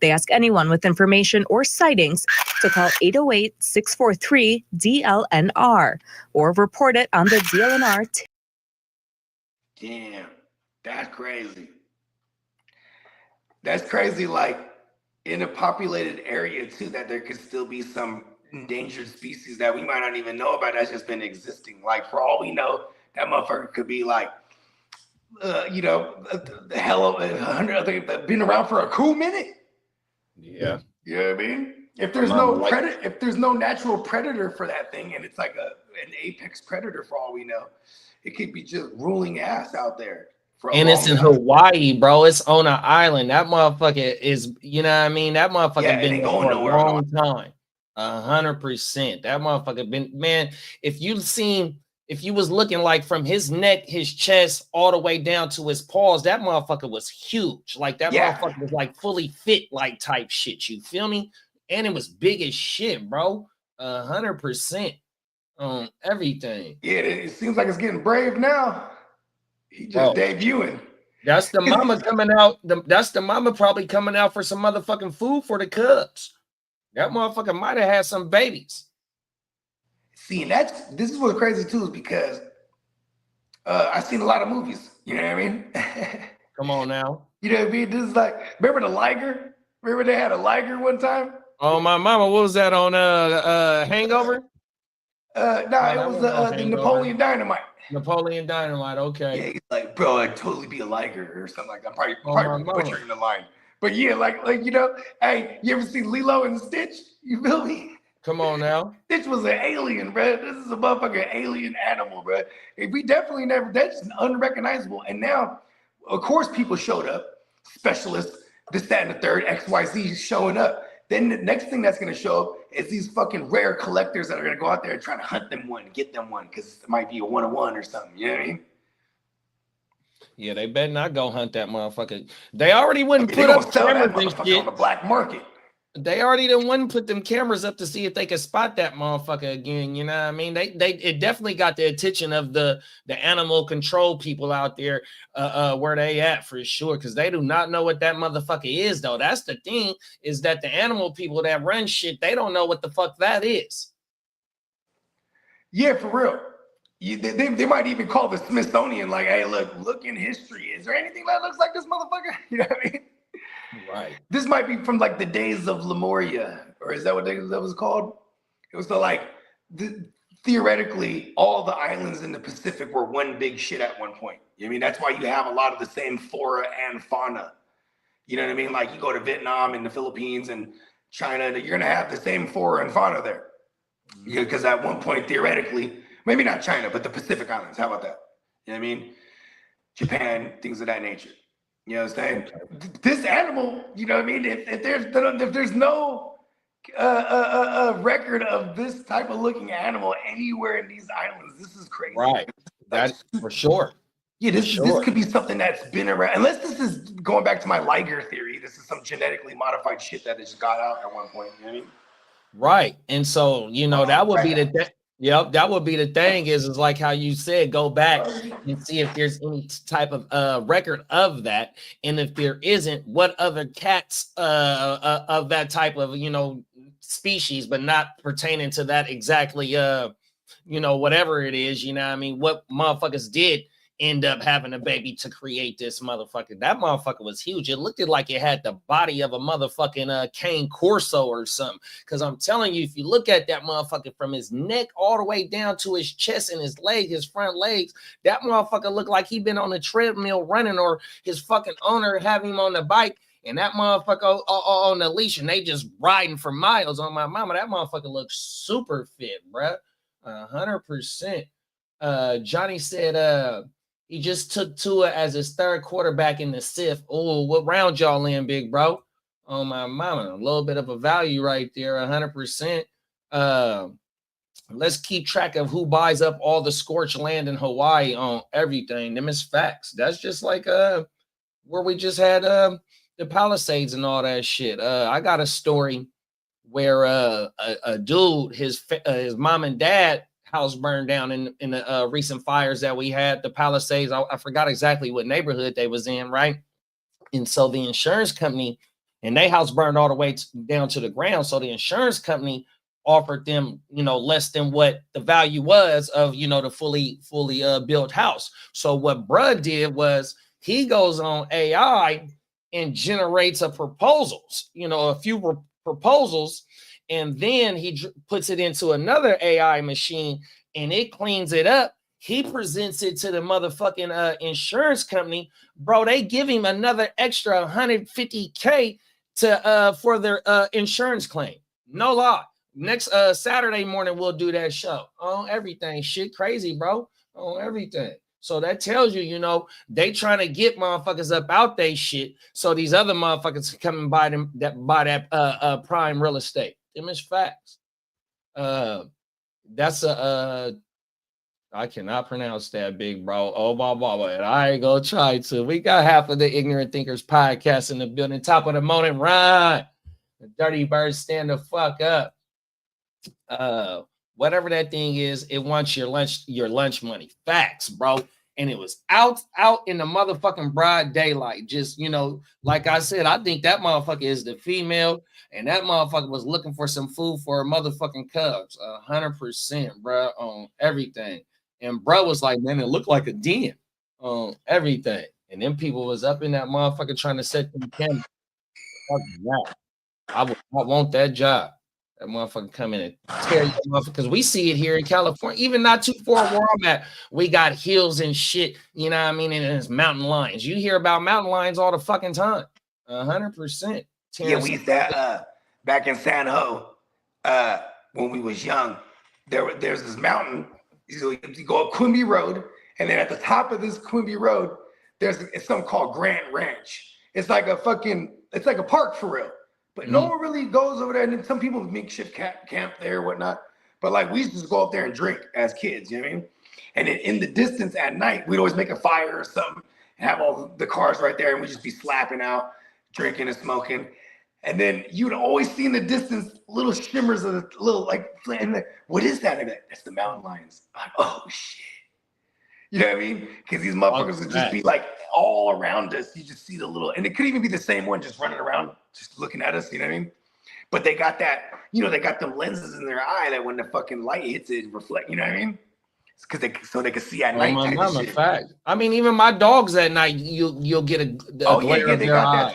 They ask anyone with information or sightings to call 808-643-DLNR or report it on the DLNR. Damn, that's crazy. That's crazy, like in a populated area too, that there could still be some endangered species that we might not even know about that's just been existing. Like for all we know, that motherfucker could be like, the hell of 100, I think, been around for a cool minute. Yeah. You know what I mean? If there's if there's no natural predator for that thing, and it's like an apex predator for all we know, it could be just ruling ass out there. And it's in Hawaii, bro. It's on an island. That motherfucker is, you know what I mean? That motherfucker been there for a long time. 100%. That motherfucker been, man, if you was looking like from his neck, his chest, all the way down to his paws, that motherfucker was huge. Like that motherfucker was like fully fit, like type shit. You feel me? And it was big as shit, bro. 100% on everything. Yeah, it seems like it's getting brave now. He just debuting. That's the mama coming out. That's the mama probably coming out for some motherfucking food for the cubs. That motherfucker might have had some babies. See, and this is what's crazy too, is because I've seen a lot of movies. You know what I mean? Come on now. You know what I mean? This is like, remember the liger? Remember they had a liger one time? Oh, my mama, what was that on Hangover? It was the Napoleon Dynamite. Napoleon Dynamite, okay. Yeah, he's like, bro, I'd totally be a liger or something like that. I'm probably butchering the line. But yeah, like hey, you ever seen Lilo and Stitch? You feel me? Come on now. Stitch was an alien, bro. This is a motherfucking alien animal, bro. We definitely that's unrecognizable. And now, of course, people showed up, specialists, this, that, and the third, XYZ showing up. Then the next thing that's going to show up is these fucking rare collectors that are going to go out there and try to hunt them one, get them one, because it might be a 1-on-1 or something. You know what I mean? Yeah, they better not go hunt that motherfucker. They already wouldn't put up cameras and shit on the black market. They already done one put them cameras up to see if they could spot that motherfucker again. You know what I mean? It definitely got the attention of the animal control people out there where they at for sure, because they do not know what that motherfucker is though. That's the thing, is that the animal people that run shit, they don't know what the fuck that is. Yeah, for real. They might even call the Smithsonian like, hey, look in history. Is there anything that looks like this motherfucker? You know what I mean? Right. This might be from like the days of Lemuria, or is that what that was called? It was theoretically, all the islands in the Pacific were one big shit at one point. You know what I mean? That's why you have a lot of the same flora and fauna. You know what I mean? Like you go to Vietnam and the Philippines and China, you're gonna have the same flora and fauna there. Because at one point, theoretically, maybe not China, but the Pacific Islands. How about that? You know what I mean? Japan, things of that nature. You know what I'm saying? This animal, you know what I mean? If there's no record of this type of looking animal anywhere in these islands, this is crazy. Right. That's for sure. Yeah, this could be something that's been around. Unless this is going back to my Liger theory, this is some genetically modified shit that just got out at one point. You know what I mean? Right. And so, you know, that would be that would be the thing is like how you said, go back and see if there's any type of record of that. And if there isn't, what other cats of that type of, you know, species, but not pertaining to that exactly, you know, whatever it is, you know what I mean? What motherfuckers did end up having a baby to create this motherfucker. That motherfucker was huge. It looked like it had the body of a motherfucking cane Corso or something. Because I'm telling you, if you look at that motherfucker from his neck all the way down to his chest and his leg, his front legs, that motherfucker looked like he'd been on a treadmill running, or his fucking owner have him on the bike and that motherfucker on the leash and they just riding for miles. On my mama, that motherfucker looks super fit, bruh. 100%. Johnny said, he just took Tua as his third quarterback in the SIF. Oh, what round y'all in, big bro? Oh, my mama. A little bit of a value right there, 100%. Let's keep track of who buys up all the scorched land in Hawaii on everything. Them is facts. That's just like where we just had the Palisades and all that shit. I got a story where a dude, his mom and dad, house burned down in the recent fires that we had, the Palisades. I forgot exactly what neighborhood they was in, right? And so the insurance company, and their house burned all the way down to the ground. So the insurance company offered them, you know, less than what the value was of, you know, the fully built house. So what bruh did was he goes on AI and generates a proposals, you know, a few proposals. And then he puts it into another AI machine and it cleans it up. He presents it to the motherfucking insurance company. Bro, they give him another extra $150K to for their insurance claim. No lie. Next Saturday morning, we'll do that show on everything. Shit crazy, bro. On everything. So that tells you, you know, they trying to get motherfuckers up out they shit. So these other motherfuckers come and buy that prime real estate. Them is facts. That's I cannot pronounce that, big bro. Oh, blah. And I ain't gonna try to. We got half of the Ignorant Thinkers podcast in the building. Top of the morning, run. The Dirty Birds, stand the fuck up. Whatever that thing is, it wants your lunch money. Facts, bro. And it was out in the motherfucking broad daylight. Just, you know, like I said, I think that motherfucker is the female, and that motherfucker was looking for some food for her motherfucking cubs. 100%, bro, on everything. And bro was like, man, it looked like a den on everything. And then people was up in that motherfucker trying to set them cameras. I want that job. That motherfucker come in and tear you motherfucker, because we see it here in California, even not too far where I'm at. We got hills and shit, you know what I mean? And it's mountain lions. You hear about mountain lions all the fucking time. 100%. Yeah, we used that back in San Ho when we was young. There's this mountain. You go up Quimby Road, and then at the top of this Quimby Road, it's something called Grant Ranch. It's like a park for real. But no one really goes over there. And then some people makeshift camp there or whatnot. But like we used to just go up there and drink as kids, you know what I mean? And then in the distance at night, we'd always make a fire or something and have all the cars right there. And we'd just be slapping out, drinking and smoking. And then you'd always see in the distance little shimmers of the little like, what is that? That's the mountain lions. I'm like, oh shit. You know what I mean? Because these motherfuckers would just be like all around us. You just see the little, and it could even be the same one just running around, just looking at us. You know what I mean? But they got that, they got them lenses in their eye that when the fucking light hits it, reflect. You know what I mean? It's because they can see at night. My fact. I mean, even my dogs at night, you'll get a glare of their eye.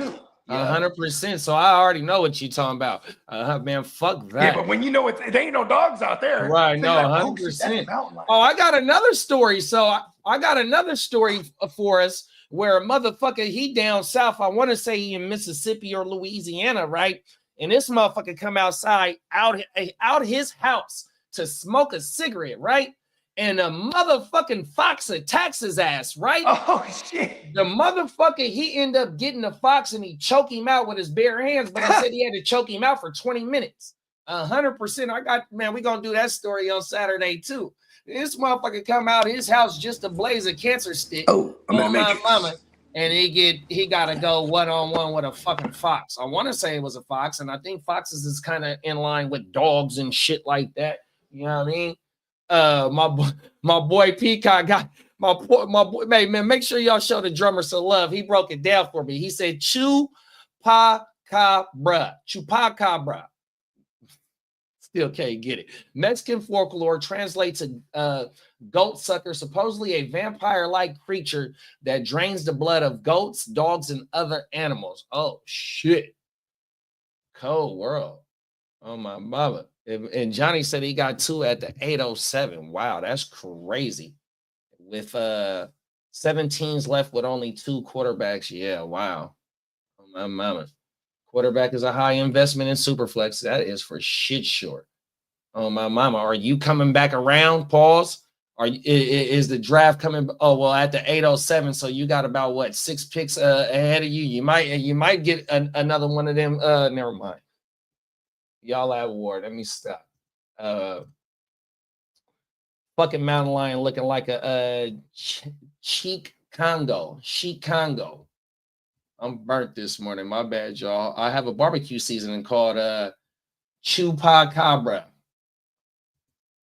100%. So I already know what you're talking about. Man, fuck that. Yeah, but when there ain't no dogs out there. Right, no, 100%. Oh, I got another story. So I got another story for us where a motherfucker, he down south, I want to say he in Mississippi or Louisiana, right? And this motherfucker come outside, out his house to smoke a cigarette, right? And a motherfucking fox attacks his ass, right? Oh, shit. The motherfucker, he ended up getting the fox and he choked him out with his bare hands, but he said he had to choke him out for 20 minutes. 100%. We gonna do that story on Saturday too. This motherfucker come out his house just to blaze a cancer stick. Oh, I'm gonna make it. Mama. And he gotta go one-on-one with a fucking fox. I want to say it was a fox, and I think foxes is kind of in line with dogs and shit like that. You know what I mean? My boy Peacock got my boy. Man, make sure y'all show the drummer some love. He broke it down for me. He said chupacabra. Still can't get it. Mexican folklore translates a goat sucker, supposedly a vampire-like creature that drains the blood of goats, dogs, and other animals. Oh shit. Cold world. Oh my mother. And Johnny said he got 2 at the 807. Wow, that's crazy. With 17s left with only 2 quarterbacks. Yeah, wow. Oh, my mama. Quarterback is a high investment in Superflex. That is for shit sure. Oh, my mama. Are you coming back around? Pause. Is the draft coming? Oh, well, at the 807. So you got about 6 picks ahead of you. You might get another one of them. Never mind. Y'all at war. Let me stop. Fucking mountain lion looking like a Sheik Congo. I'm burnt this morning. My bad, y'all. I have a barbecue seasoning called Chupacabra.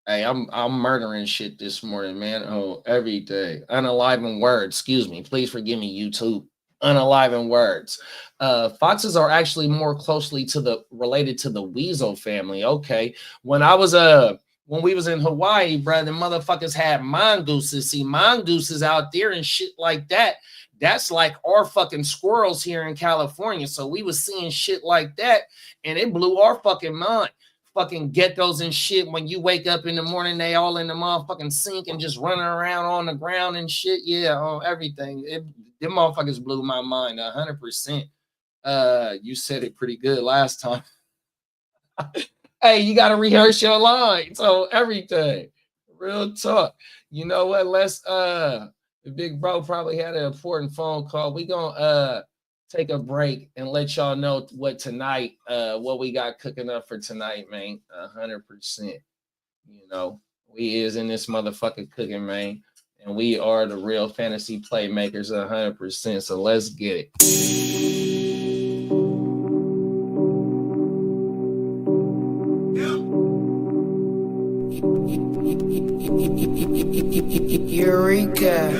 Hey, I'm murdering shit this morning, man. Oh, every day. Unaliving words. Excuse me. Please forgive me, YouTube. Unaliving words. Foxes are actually more closely related to the weasel family. Okay. When we was in Hawaii, bro, the motherfuckers had mongooses. See, mongooses out there and shit like that. That's like our fucking squirrels here in California. So we was seeing shit like that, and it blew our fucking mind. Fucking geckos and shit. When you wake up in the morning, they all in the motherfucking sink and just running around on the ground and shit. Yeah, on everything. Them motherfuckers blew my mind 100%. You said it pretty good last time. Hey, you got to rehearse your line. So everything. Real talk. You know what? The big bro probably had an important phone call. We gonna take a break and let y'all know what we got cooking up for tonight, man. 100%. You know, we is in this motherfucking cooking, man. And we are the real fantasy playmakers 100%. So let's get it. Eureka.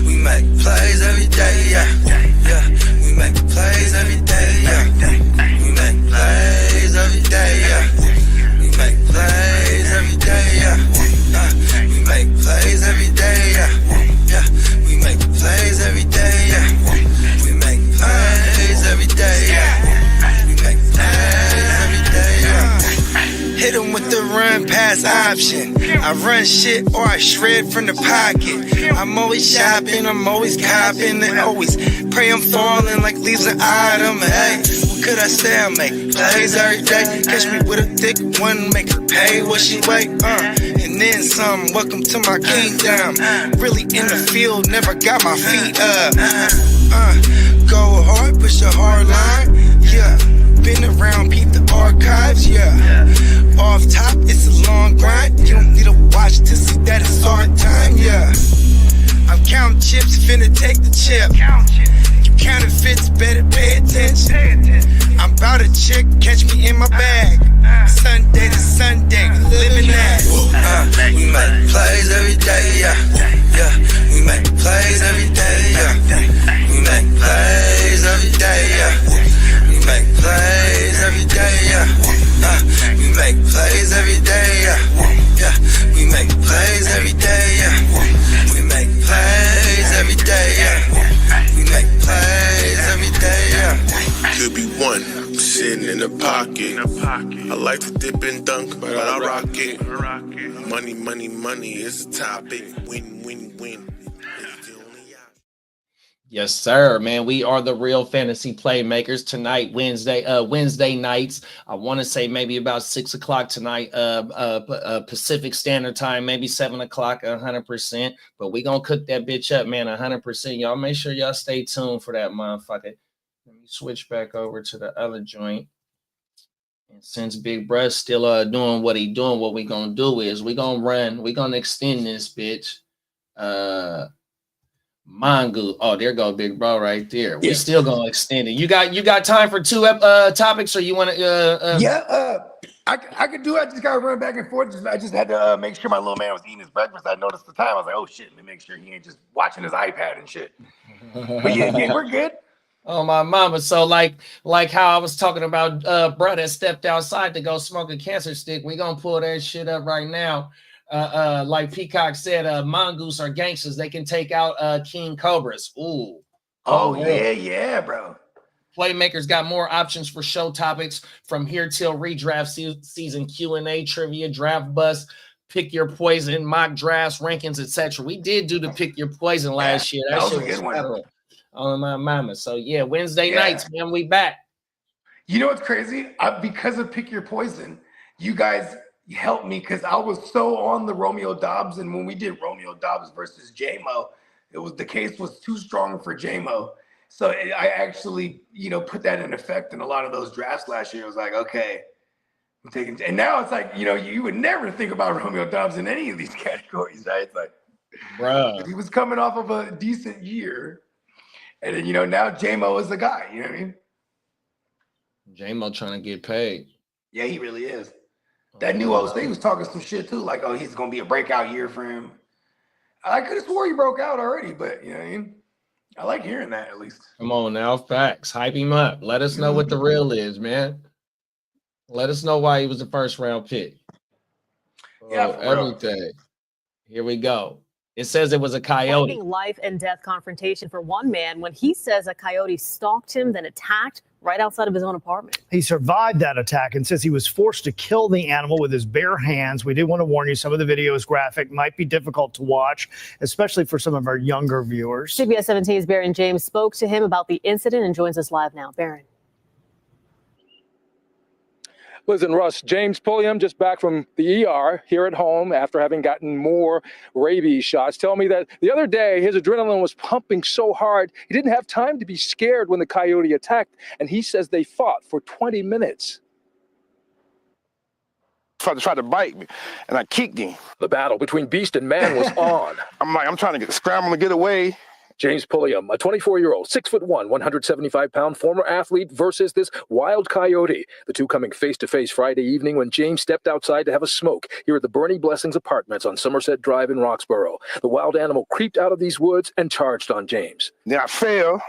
We make plays every day, yeah. We make plays every day, yeah. We make plays every day, yeah. We make plays every day, yeah. We make plays every day, yeah. We make plays every day, yeah. We make plays every day, yeah. We make plays every day, yeah. Hit him with the run pass option. I run shit or I shred from the pocket. I'm always shopping, I'm always copping, and always pray I'm falling like leaves an item. Hey, what could I say? I make plays every day. Catch me with a thick one, make her pay what she weigh. And then some. Welcome to my kingdom. Really in the field, never got my feet up. Go hard, push a hard line. Yeah, been around, peep the archives. Yeah. Off top, it's a long grind. You don't need to watch to see that it's hard time, yeah. I'm counting chips, finna take the chip. You counterfeits, better pay attention. I'm about a chick, catch me in my bag. Sunday to Sunday, living that. We make plays every day, yeah. Yeah, we make plays every day, yeah. We make plays every day, yeah. We make plays every day, yeah. We make plays every day, yeah. Yeah, we make plays every day, yeah. We make plays every day, yeah. We make plays every day, yeah. Could be one sitting in the pocket. I like to dip and dunk, but I rock it. Money, money, money is the topic. Win, win, win. Yes, sir, man. We are the real fantasy playmakers tonight, Wednesday nights. I want to say maybe about 6 o'clock tonight, Pacific Standard Time, maybe 7 o'clock, 100%. But we gonna cook that bitch up, man, 100%. Y'all make sure y'all stay tuned for that motherfucker. Let me switch back over to the other joint. And since Big Bruh's still doing what he doing, what we gonna do is we gonna extend this bitch. Mongoose. Oh, there go Big Bro right there. We still gonna extend it. You got time for two topics, or you want to? I could do it. I just gotta run back and forth. I just had to make sure my little man was eating his breakfast. I noticed the time. I was like, oh shit, let me make sure he ain't just watching his iPad and shit. But yeah, we're good. Oh my mama. So like how I was talking about bruh that stepped outside to go smoke a cancer stick. We gonna pull that shit up right now. Like Peacock said, mongoose are gangsters. They can take out king cobras. Ooh. Oh yeah, bro. Playmakers got more options for show topics from here till redraft season. Q&A, trivia, draft bust, pick your poison, mock drafts, rankings, etc. We did do the pick your poison last year. That shit was federal on my mama. So yeah, Wednesday nights, man, we back. You know what's crazy? Because of pick your poison, you guys helped me because I was so on the Romeo Dobbs, and when we did Romeo Dobbs versus J-Mo, the case was too strong for J-Mo. So I actually, put that in effect in a lot of those drafts last year. It was like, okay, I'm taking, and now it's like, you would never think about Romeo Dobbs in any of these categories, right? It's like, bro, he was coming off of a decent year, and then now J-Mo is the guy. You know what I mean? J-Mo trying to get paid. Yeah, he really is. That new host, he was talking some shit too, like, oh, he's gonna be a breakout year for him. I could have swore he broke out already, but you know what I mean? I like hearing that at least. Come on now, facts. Hype him up. Let us know what the real is, man. Let us know why he was the first round pick. Yeah, everything. Here we go. It says it was a coyote. Life and death confrontation for one man when he says a coyote stalked him, then attacked right outside of his own apartment. He survived that attack and says he was forced to kill the animal with his bare hands. We did want to warn you, some of the video is graphic, might be difficult to watch, especially for some of our younger viewers. CBS 17's Baron James spoke to him about the incident and joins us live now. Baron. Liz and Russ, James Pulliam just back from the ER here at home after having gotten more rabies shots. Tell me that the other day his adrenaline was pumping so hard he didn't have time to be scared when the coyote attacked, and he says they fought for 20 minutes. Tried to bite me, and I kicked him. The battle between beast and man was on. I'm trying to scramble to get away. James Pulliam, a 24-year-old, 6'1", 175-pound former athlete versus this wild coyote. The two coming face-to-face Friday evening when James stepped outside to have a smoke here at the Bernie Blessings Apartments on Somerset Drive in Roxborough. The wild animal creeped out of these woods and charged on James. Then I fell,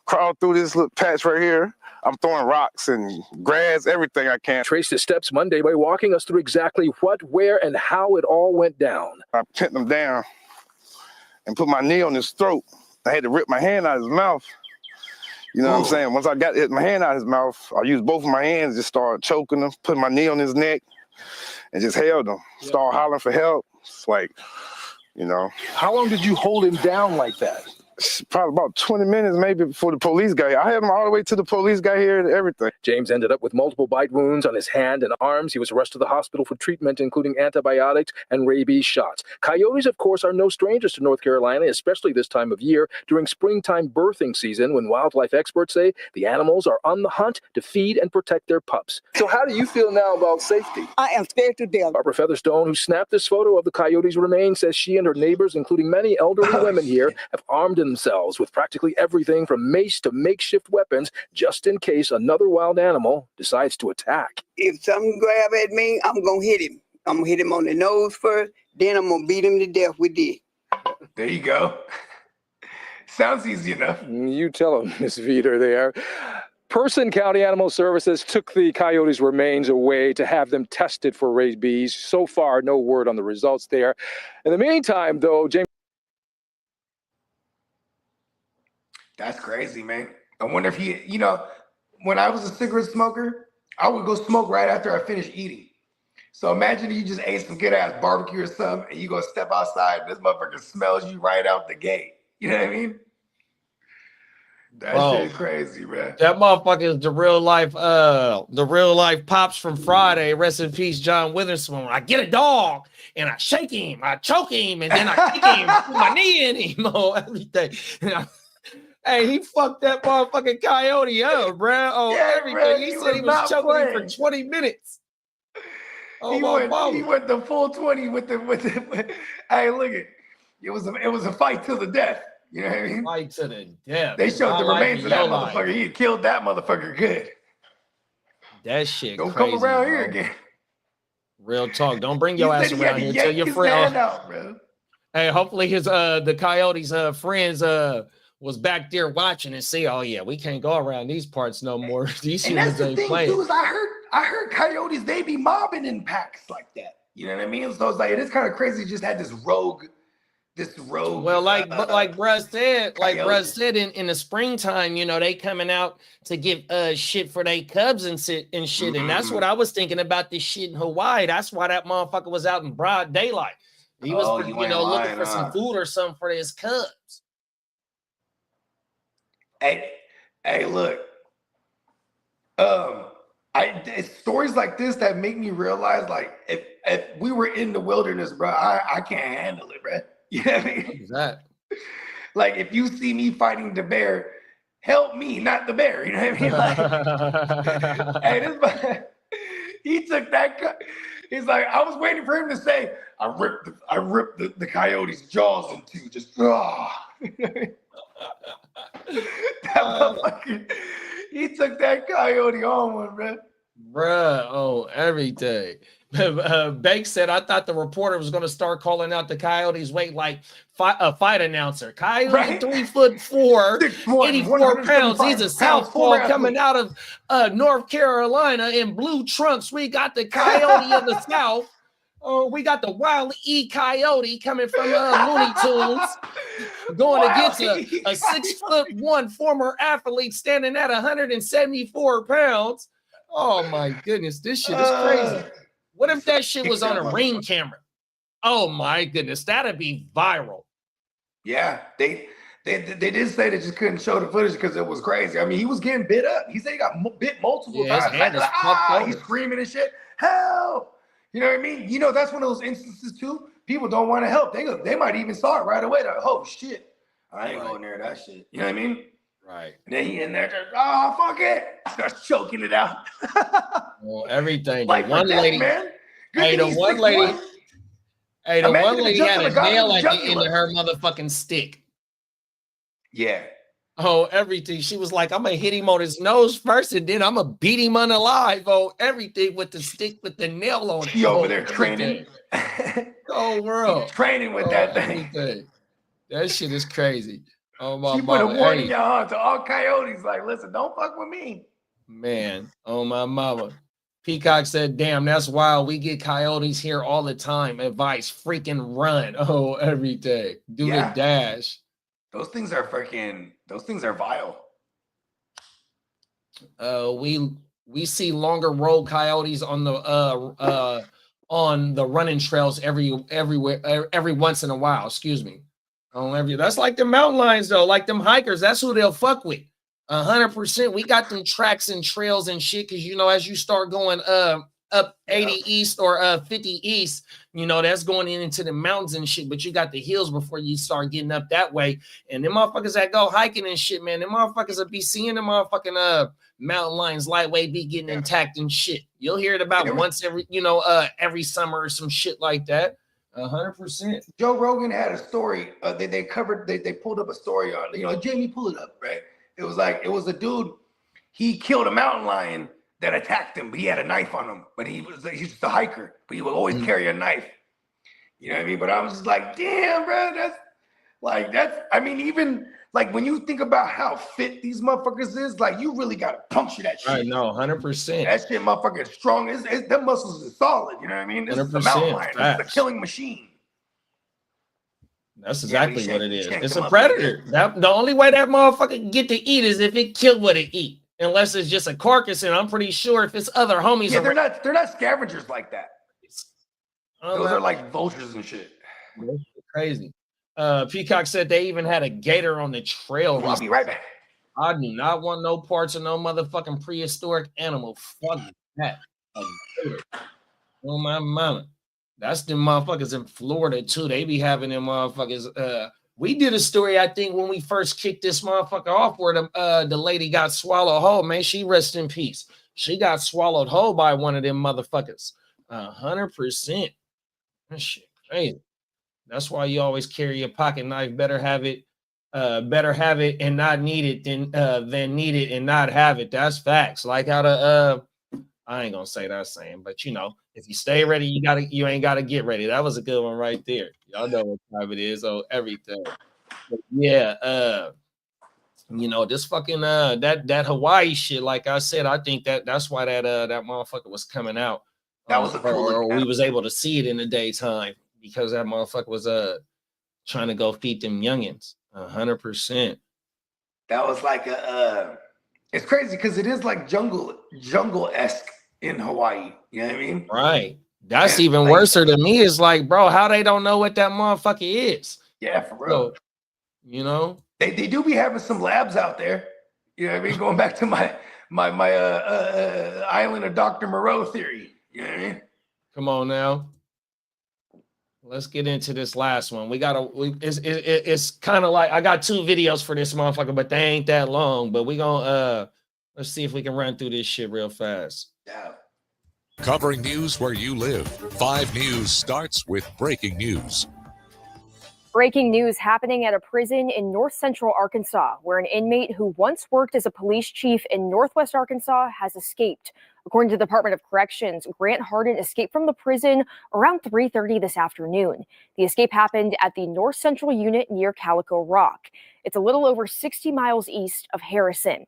crawled through this little patch right here. I'm throwing rocks and grass, everything I can. Traced his steps Monday by walking us through exactly what, where, and how it all went down. I pinned him down and put my knee on his throat. I had to rip my hand out of his mouth. You know what I'm saying? Once I got my hand out of his mouth, I used both of my hands, just started choking him, put my knee on his neck, and just held him. Started hollering for help. It's like, How long did you hold him down like that? Probably about 20 minutes maybe before the police got here. I had him all the way to the police got here and everything. James ended up with multiple bite wounds on his hand and arms. He was rushed to the hospital for treatment, including antibiotics and rabies shots. Coyotes, of course, are no strangers to North Carolina, especially this time of year during springtime birthing season when wildlife experts say the animals are on the hunt to feed and protect their pups. So how do you feel now about safety? I am scared to death. Barbara Featherstone, who snapped this photo of the coyote's remains, says she and her neighbors, including many elderly women here, have armed and themselves with practically everything from mace to makeshift weapons, just in case another wild animal decides to attack. If something grab at me, I'm going to hit him. I'm going to hit him on the nose first, then I'm going to beat him to death with this. There you go. Sounds easy enough. You tell them, Miss Veter there. Person County Animal Services took the coyotes' remains away to have them tested for rabies. So far, no word on the results there. In the meantime, though, James. That's crazy, man. I wonder if he, you know, when I was a cigarette smoker, I would go smoke right after I finished eating. So imagine you just ate some good ass barbecue or something and you go step outside and this motherfucker smells you right out the gate. You know what I mean? That shit is crazy, man. That motherfucker is the real life pops from Friday. Rest in peace, John Witherspoon. I get a dog and I shake him, I choke him, and then I kick him, put my knee in him, everything. Hey, he fucked that motherfucking coyote up, bro. Oh, Yeah, everything. bro, He he said he was was not choking him playing. for 20 minutes. Oh, He went the full 20 with the hey, look it. It was a fight to the death. You know what I mean? Fight to the death. They showed My the life remains is of that your life. motherfucker. He had killed that motherfucker good. That shit Don't crazy, come around bro. here again. Real talk. Don't bring He your said ass he had around to here. yank Tell your his friend. hand out, bro. Hey, hopefully his the coyotes friends was back there watching and say, oh yeah, we can't go around these parts no more. These And that's humans the ain't thing playing. too, is I heard coyotes, they be mobbing in packs like that. You know what I mean? So it's like it is kind of crazy. Just had this rogue. Well, like Bruh coyote. said, in the springtime, you know, they coming out to give shit for their cubs and shit. And that's what I was thinking about this shit in Hawaii. That's why that motherfucker was out in broad daylight. He was, you ain't looking lying, for some food or something for his cubs. Hey, look. It's stories like this that make me realize, like, if we were in the wilderness, bro, I can't handle it, bro. You know what I mean? Exactly. Like, if you see me fighting the bear, help me, not the bear. You know what I mean? Like, hey, this he took that. He's like, I was waiting for him to say, I ripped the coyote's jaws in two. Just that motherfucker. He took that coyote on one, bro. Bruh, oh, everything. Banks said, I thought the reporter was going to start calling out the coyotes' weight like a fight announcer. Coyote, Right? 3'4", 84 pounds. He's a southpaw coming out of North Carolina in blue trunks. We got the coyote of the South. Oh, we got the Wild E Coyote coming from Looney Tunes, going against a 6'1" former athlete standing at 174 pounds. Oh my goodness, this shit is crazy. What if that shit was on a Ring camera? Oh my goodness, that'd be viral. Yeah, they did say they just couldn't show the footage because it was crazy. I mean, he was getting bit up. He said he got bit multiple Yeah, his times. hand is Like, fucked over. he's screaming and shit. Help! You know what I mean? You know, that's one of those instances too. People don't want to help. They might even saw it right away. Like, oh shit, I ain't going near that shit. You know what I mean? Right. And then he in there just, oh fuck it, starts choking it out. Well, everything. Like The one for death, lady, man. Good hey, thing the he's one 6'1". lady, hey, the Imagine one him lady jumping had the a guy nail in at the the end of jugular. her motherfucking stick. Yeah. Oh, everything. She was like, I'm gonna hit him on his nose first, and then I'm gonna beat him unalive. Oh, everything with the stick with the nail on it. He over Oh, there training. Oh, world. He's training with that thing. Everything. That shit is crazy. Oh my She put a mama. warning Hey, y'all to all coyotes. Like, listen, don't fuck with me. man. Oh my mama. Peacock said, damn, that's wild. We get coyotes here all the time. Advice, freaking run. Oh, everything. Do Yeah. the dash. Those things are vile. We see longer road coyotes on the running trails every once in a while. Excuse me. That's like the mountain lions though, like them hikers. That's who they'll fuck with. 100%. We got them tracks and trails and shit because you know as you start going up 80 east or 50 east, you know that's going into the mountains and shit. But you got the hills before you start getting up that way. And them motherfuckers that go hiking and shit, man, them motherfuckers will be seeing the motherfucking mountain lions lightweight be getting intact and shit. You'll hear it about once every every summer or some shit like that. 100%. Joe Rogan had a story. They pulled up a story on, Jamie, pull it up, right? It was a dude. He killed a mountain lion that attacked him, but he had a knife on him. But he's just a hiker, but he would always carry a knife. You know what I mean? But I was just like, damn, bro, even like when you think about how fit these motherfuckers is, like you really gotta puncture that shit. I know, 100%. That shit, motherfucker, is strong. Them muscles are solid. You know what I mean? This is a mountain lion. It's a killing machine. That's exactly what it is. It's a predator. The only way that motherfucker can get to eat is if it killed what it eat. Unless it's just a carcass, and I'm pretty sure if it's other homies. Yeah, they're not scavengers like that. Those are like vultures and shit. Crazy. Peacock said they even had a gator on the trail. I'll be right back. I do not want no parts of no motherfucking prehistoric animal. Fuck that. A gator. Oh my mama. That's the motherfuckers in Florida too. They be having them motherfuckers. We did a story, I think, when we first kicked this motherfucker off where the lady got swallowed whole. Man, she rest in peace. She got swallowed whole by one of them motherfuckers. 100%. That shit crazy. That's why you always carry a pocket knife. Better have it and not need it than need it and not have it. That's facts. Like how I ain't gonna say that saying, but if you stay ready, you ain't gotta get ready. That was a good one right there. Y'all know what time it is on everything. But yeah, this fucking that Hawaii shit, like I said, I think that's why that motherfucker was coming out. That was or we was able to see it in the daytime because that motherfucker was trying to go feed them youngins. 100%. That was like it's crazy because it is like jungle-esque in Hawaii. You know what I mean? Right. That's even worse to me. It's like, bro, how they don't know what that motherfucker is. Yeah, for real. So, they do be having some labs out there. You know what I mean? Going back to my Island of Dr. Moreau theory. You know what I mean? Come on now. Let's get into this last one. It's kind of like I got 2 videos for this motherfucker, but they ain't that long. But we gonna let's see if we can run through this shit real fast. Yeah. Covering news where you live. 5 News starts with breaking news. Breaking news happening at a prison in north central Arkansas, where an inmate who once worked as a police chief in northwest Arkansas has escaped. According to the Department of Corrections, Grant Hardin escaped from the prison around 3:30 this afternoon. The escape happened at the north central unit near Calico Rock. It's a little over 60 miles east of Harrison.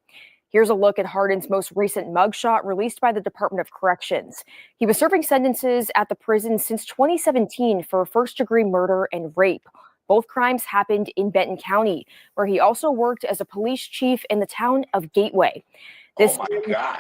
Here's a look at Hardin's most recent mugshot released by the Department of Corrections. He was serving sentences at the prison since 2017 for first-degree murder and rape. Both crimes happened in Benton County, where he also worked as a police chief in the town of Gateway. This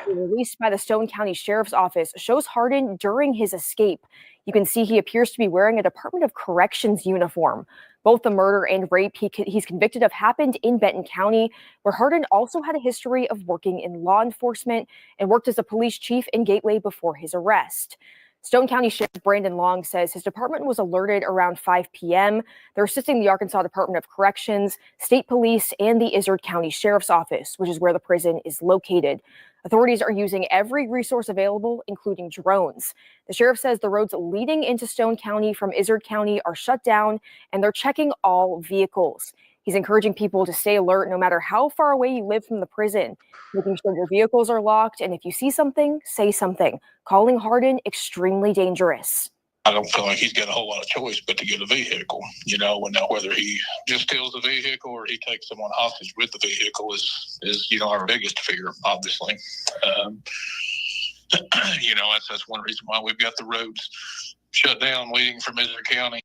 released by the Stone County Sheriff's Office shows Hardin during his escape. You can see he appears to be wearing a Department of Corrections uniform. Both the murder and rape he's convicted of happened in Benton County, where Hardin also had a history of working in law enforcement and worked as a police chief in Gateway before his arrest. Stone County Sheriff Brandon Long says his department was alerted around 5 p.m. They're assisting the Arkansas Department of Corrections, State Police, and the Izard County Sheriff's Office, which is where the prison is located. Authorities are using every resource available, including drones. The sheriff says the roads leading into Stone County from Izard County are shut down, and they're checking all vehicles. He's encouraging people to stay alert no matter how far away you live from the prison, making sure your vehicles are locked, and if you see something, say something. Calling Hardin extremely dangerous. I don't feel like he's got a whole lot of choice but to get a vehicle, and now whether he just steals the vehicle or he takes someone hostage with the vehicle is our biggest fear, obviously. That's one reason why we've got the roads shut down leading from Izard County.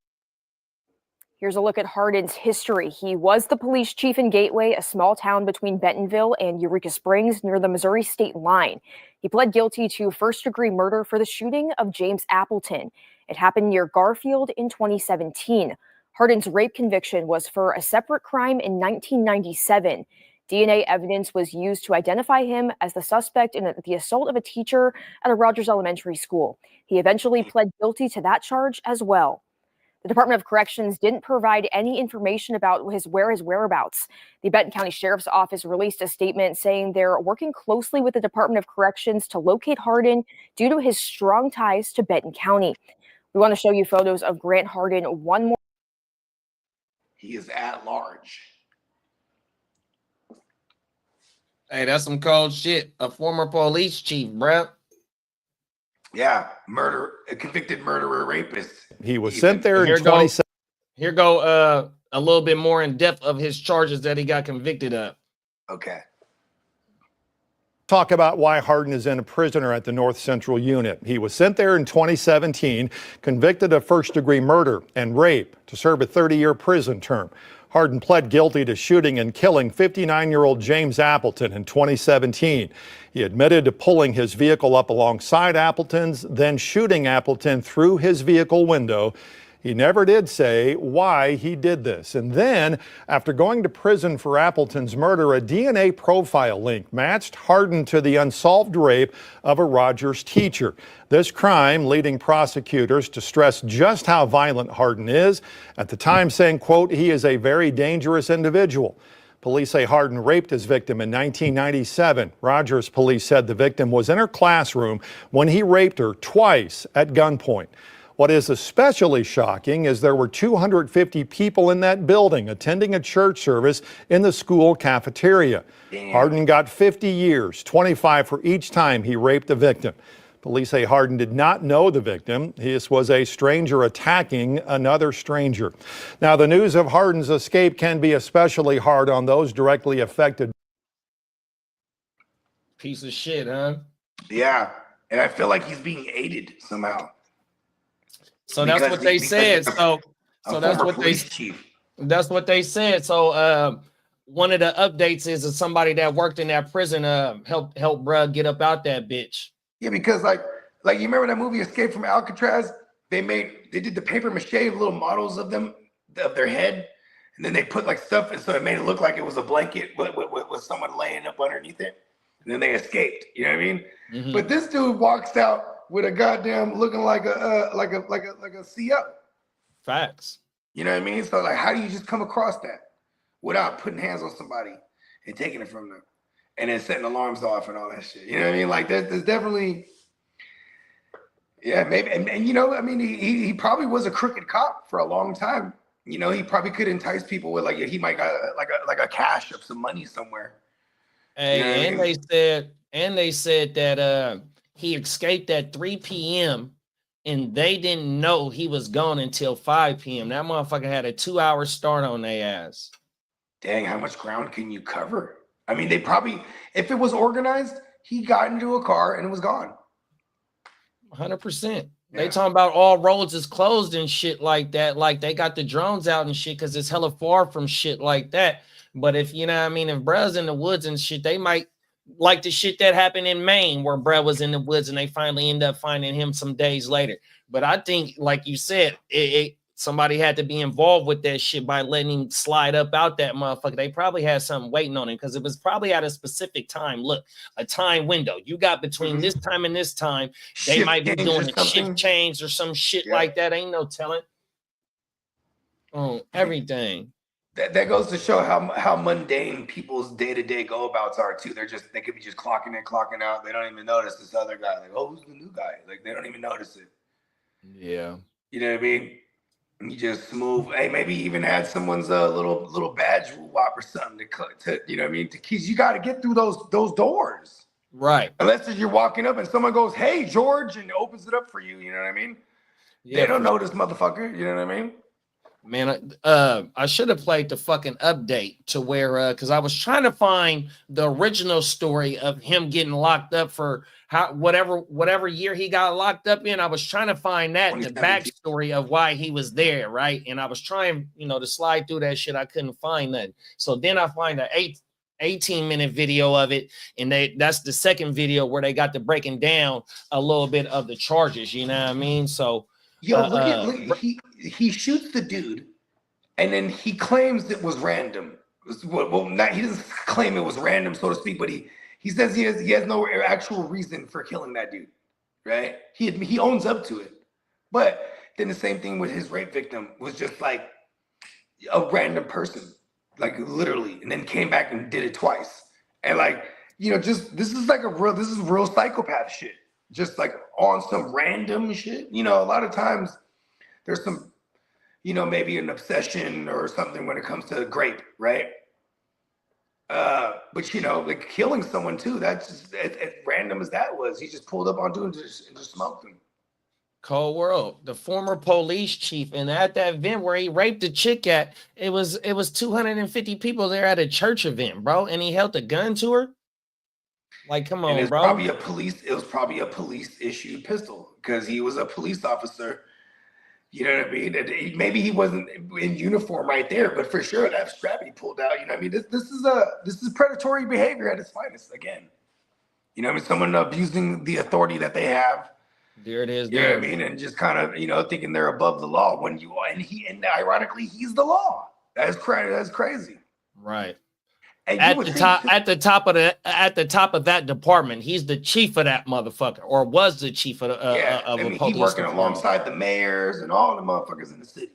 Here's a look at Hardin's history. He was the police chief in Gateway, a small town between Bentonville and Eureka Springs near the Missouri state line. He pled guilty to first-degree murder for the shooting of James Appleton. It happened near Garfield in 2017. Hardin's rape conviction was for a separate crime in 1997. DNA evidence was used to identify him as the suspect in the assault of a teacher at a Rogers Elementary School. He eventually pled guilty to that charge as well. The Department of Corrections didn't provide any information about his whereabouts. The Benton County Sheriff's Office released a statement saying they're working closely with the Department of Corrections to locate Hardin due to his strong ties to Benton County. We want to show you photos of Grant Hardin one more. He is at large. Hey, that's some cold shit. A former police chief, bruh. Yeah, a convicted murderer, rapist. He was sent there in Here 2017. Here go a little bit more in depth of his charges that he got convicted of. Okay. Talk about why Hardin is in a prisoner at the North Central Unit. He was sent there in 2017, convicted of first-degree murder and rape to serve a 30-year prison term. Hardin pled guilty to shooting and killing 59-year-old James Appleton in 2017. He admitted to pulling his vehicle up alongside Appleton's, then shooting Appleton through his vehicle window. He never did say why he did this. And then, after going to prison for Appleton's murder, a DNA profile link matched Hardin to the unsolved rape of a Rogers teacher. This crime leading prosecutors to stress just how violent Hardin is, at the time saying, quote, he is a very dangerous individual. Police say Hardin raped his victim in 1997. Rogers police said the victim was in her classroom when he raped her twice at gunpoint. What is especially shocking is there were 250 people in that building attending a church service in the school cafeteria. Damn. Hardin got 50 years, 25 for each time he raped a victim. Police say Hardin did not know the victim. This was a stranger attacking another stranger. Now, the news of Hardin's escape can be especially hard on those directly affected. Piece of shit, huh? Yeah, and I feel like he's being aided somehow. So that's what they said. So that's what that's what they said. So one of the updates is that somebody that worked in that prison helped bruh get up out that bitch. Yeah, because like you remember that movie Escape from Alcatraz? They did the paper mache little models of them, of their head, and then they put like stuff, and so it made it look like it was a blanket with someone laying up underneath it, and then they escaped. You know what I mean? Mm-hmm. But this dude walks out with a goddamn looking like a CO. Facts. You know what I mean? So like, how do you just come across that without putting hands on somebody and taking it from them, and then setting alarms off and all that shit? You know what I mean? Like there's definitely, yeah, maybe, and you know, I mean, he probably was a crooked cop for a long time. You know, he probably could entice people with like he might got like a cache of some money somewhere. Hey, you know they said that he escaped at 3 p.m. and they didn't know he was gone until 5 p.m. That motherfucker had a 2-hour start on their ass. Dang, how much ground can you cover? I mean, they probably, if it was organized, he got into a car and it was gone. 100%. Yeah. They talking about all roads is closed and shit like that. Like they got the drones out and shit because it's hella far from shit like that. But if, you know what I mean, if bruh's in the woods and shit, they might, like the shit that happened in Maine where bruh was in the woods and they finally end up finding him some days later. But I think, like you said, somebody had to be involved with that shit by letting him slide up out that motherfucker. They probably had something waiting on him because it was probably at a specific time. Look, a time window. You got between this time and this time. They might be doing a shift change or some shit like that. Ain't no telling. Oh, everything. That goes to show how mundane people's day-to-day go-abouts are too. They could be just clocking in, clocking out. They don't even notice this other guy. Like, oh, who's the new guy? Like they don't even notice it. Yeah. You know what I mean? You just move. Hey, maybe even had someone's little badge wop or something to you know what I mean? Because you got to get through those doors. Right. Unless you're walking up and someone goes, "Hey, George," and opens it up for you. You know what I mean? Yeah, they don't know this motherfucker. You know what I mean? Man, I should have played the fucking update to where because I was trying to find the original story of him getting locked up for whatever year he got locked up in. I was trying to find that the backstory of why he was there, right? And I was trying, to slide through that shit. I couldn't find that. So then I find an 18-minute video of it, and that's the second video where they got to breaking down a little bit of the charges. You know what I mean? So. Yo, look, he shoots the dude, and then he claims it was random. Well, he doesn't claim it was random, so to speak, but he says he has no actual reason for killing that dude, right? He owns up to it. But then the same thing with his rape victim was just like a random person, like literally, and then came back and did it twice. And like, just this is real psychopath shit. Just like on some random shit. A lot of times there's some, maybe an obsession or something when it comes to grape, right? But like killing someone too, that's just as random as that was. He just pulled up on dude and just smoked him. Cold World, the former police chief, and at that event where he raped the chick at, it was 250 people there at a church event, bro, and he held a gun to her. Like, come on, bro. It was probably a police issued pistol because he was a police officer. You know what I mean? Maybe he wasn't in uniform right there, but for sure that strap he pulled out. You know what I mean? This is predatory behavior at its finest again. You know what I mean? Someone abusing the authority that they have. There it is. You know what I mean? And just kind of, thinking they're above the law when you are, and ironically, he's the law. That's crazy. Right. And at the top of that department, he's the chief of that motherfucker, or was the chief of a police he working department. alongside the mayors and all the motherfuckers in the city.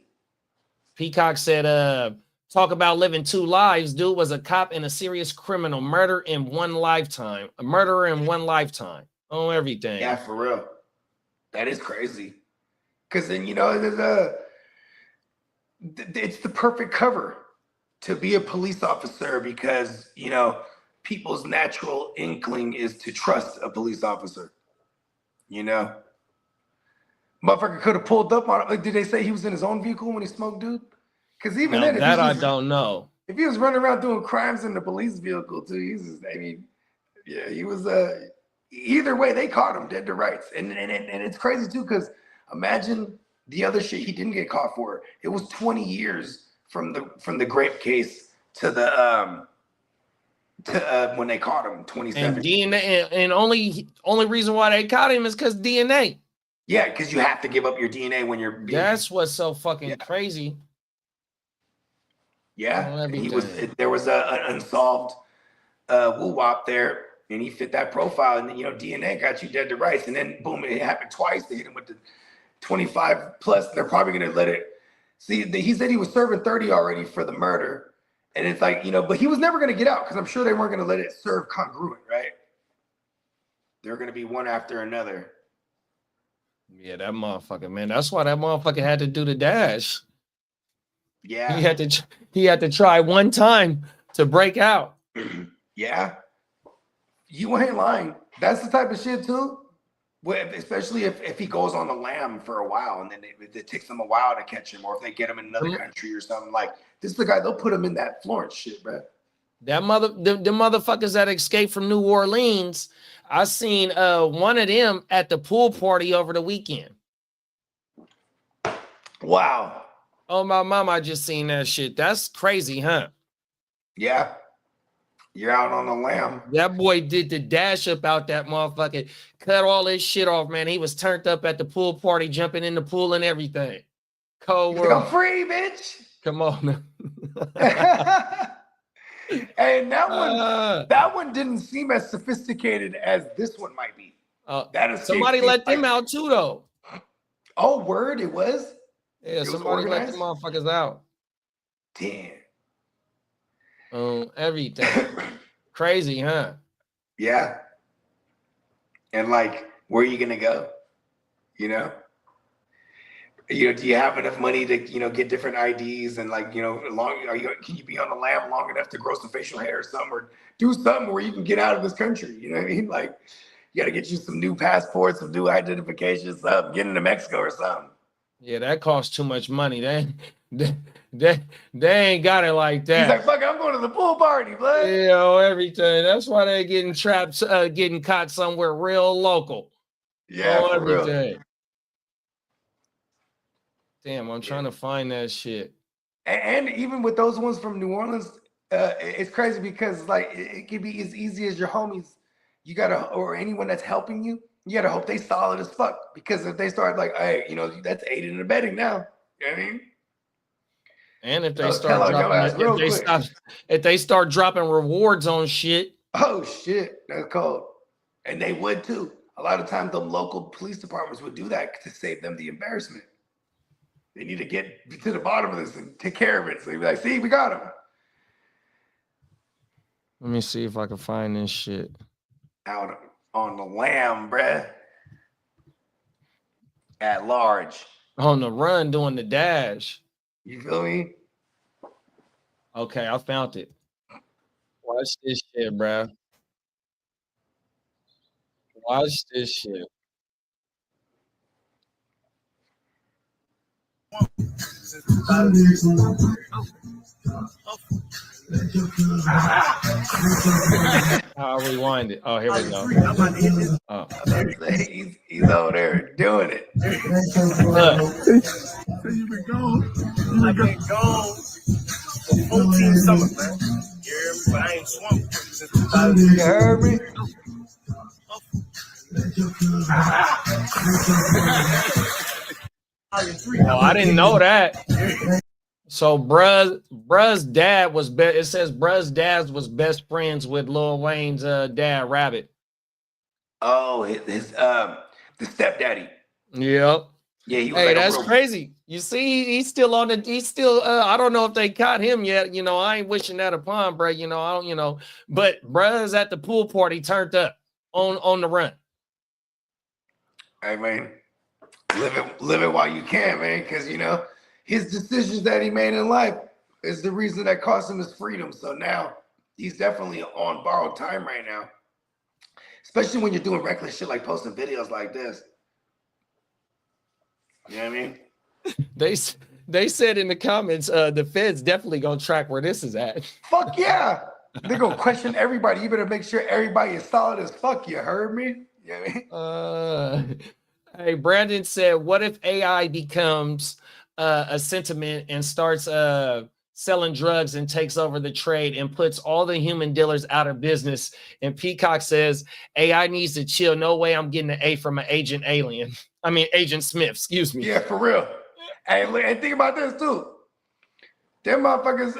Peacock said, talk about living two lives. Dude was a cop and a serious criminal. Murder in one lifetime. A murderer in one lifetime. Oh, everything. Yeah, for real. That is crazy. Because then, it's the perfect cover to be a police officer because, people's natural inkling is to trust a police officer. Motherfucker could have pulled up on it. Like, did they say he was in his own vehicle when he smoked, dude? Because even then, I don't know. If he was running around doing crimes in the police vehicle too, he was either way, they caught him dead to rights. And it's crazy too, because imagine the other shit he didn't get caught for. It was 20 years from the grape case to the when they caught him in 2017. And DNA, and only reason why they caught him is because DNA. Yeah, because you have to give up your DNA when you're that's what's so fucking crazy. Yeah, there was an unsolved woo-wop there. And he fit that profile, and then DNA got you dead to rights, and then boom, it happened twice. They hit him with the 25 plus. They're probably gonna let it. See, he said he was serving 30 already for the murder, and it's like but he was never gonna get out because I'm sure they weren't gonna let it serve congruent, right? They're gonna be one after another. Yeah, that motherfucker, man. That's why that motherfucker had to do the dash. Yeah, he had to try one time to break out. Yeah. You ain't lying. That's the type of shit too. Especially if he goes on the lam for a while and then it takes them a while to catch him, or if they get him in another country or something. Like, this is the guy, they'll put him in that Florence shit, bro. The motherfuckers that escaped from New Orleans, I seen one of them at the pool party over the weekend. Wow. Oh, my mama, I just seen that shit. That's crazy, huh? Yeah. You're out on the lam. That boy did the dash up out that motherfucker, cut all his shit off, man. He was turned up at the pool party, jumping in the pool and everything. Cold World. I'm free, bitch. Come on. And that one didn't seem as sophisticated as this one might be. Somebody let them out too, though. Oh, word, it was? Yeah, somebody let the motherfuckers out. Damn. Everything. Crazy, huh? Yeah. And like, where are you gonna go? Do you have enough money to get different IDs and like can you be on the lam long enough to grow some facial hair or something, or do something where you can get out of this country? You know what I mean? Like, you got to get you some new passports, some new identifications, get into Mexico or something. Yeah, that costs too much money. They ain't got it like that. He's like, fuck, I'm going to the pool party, blood. Everything. That's why they're getting trapped, getting caught somewhere real local. Yeah, for everything. real. Damn, I'm trying to find that shit. And even with those ones from New Orleans, it's crazy because like it could be as easy as your homies. You gotta, or anyone that's helping you, you gotta hope they solid as fuck. Because if they start like, hey, that's aiding and abetting now. You know what I mean? And if they start dropping rewards on shit. Oh shit, that's cold. And they would too. A lot of times the local police departments would do that to save them the embarrassment. They need to get to the bottom of this and take care of it. So you'd be like, see, we got him. Let me see if I can find this shit. Out on the lam, bruh. At large. On the run doing the dash. You feel me? Okay, I found it. Watch this shit, bro. Watch this shit. I'll rewind it. Oh, here we go. Oh. He's over there doing it. You've been gone. I've been gone for 14 summers, man. But I ain't swamped since 2000. You heard me? Oh, I didn't know that. So, bruh's dad was it says bruh's dad was best friends with Lil Wayne's dad, Rabbit. Oh, his the stepdaddy. Yep. Yeah, he was hey, like that's crazy. You see, he's still on the. He's still. I don't know if they caught him yet. You know, I ain't wishing that upon, bro. You know, I don't. You know, but bruh's at the pool party turned up on the run. Hey man, live it while you can, man, because you know his decisions that he made in life is the reason that cost him his freedom. So now he's definitely on borrowed time right now, especially when you're doing reckless shit like posting videos like this. You know what I mean? They said in the comments, the feds definitely gonna track where this is at. Fuck yeah, they're gonna question everybody. You better make sure everybody is solid as fuck. You heard me? You know what I mean? Hey, Brandon said, what if AI becomes a sentiment and starts selling drugs and takes over the trade and puts all the human dealers out of business? And Peacock says, AI needs to chill. No way I'm getting an A from an Agent Smith, excuse me. Yeah, for real. Hey, and think about this too. Them motherfuckers,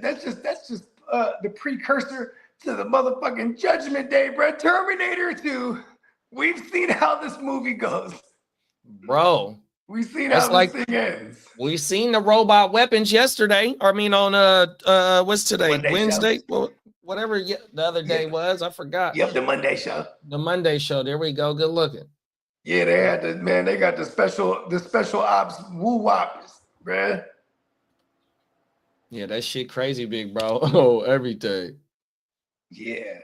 that's just the precursor to the motherfucking Judgment Day, bro. Terminator 2. We've seen how this movie goes. Bro. We've seen how this thing ends. We seen the robot weapons yesterday. I mean, on what's today? Wednesday? Well, whatever the other day was, I forgot. Yep, the Monday show. The Monday show. There we go. Good looking. Yeah, they had the man. They got the special ops woo wops, bruh. Yeah, that shit crazy, big bro. Oh, everything. Yeah,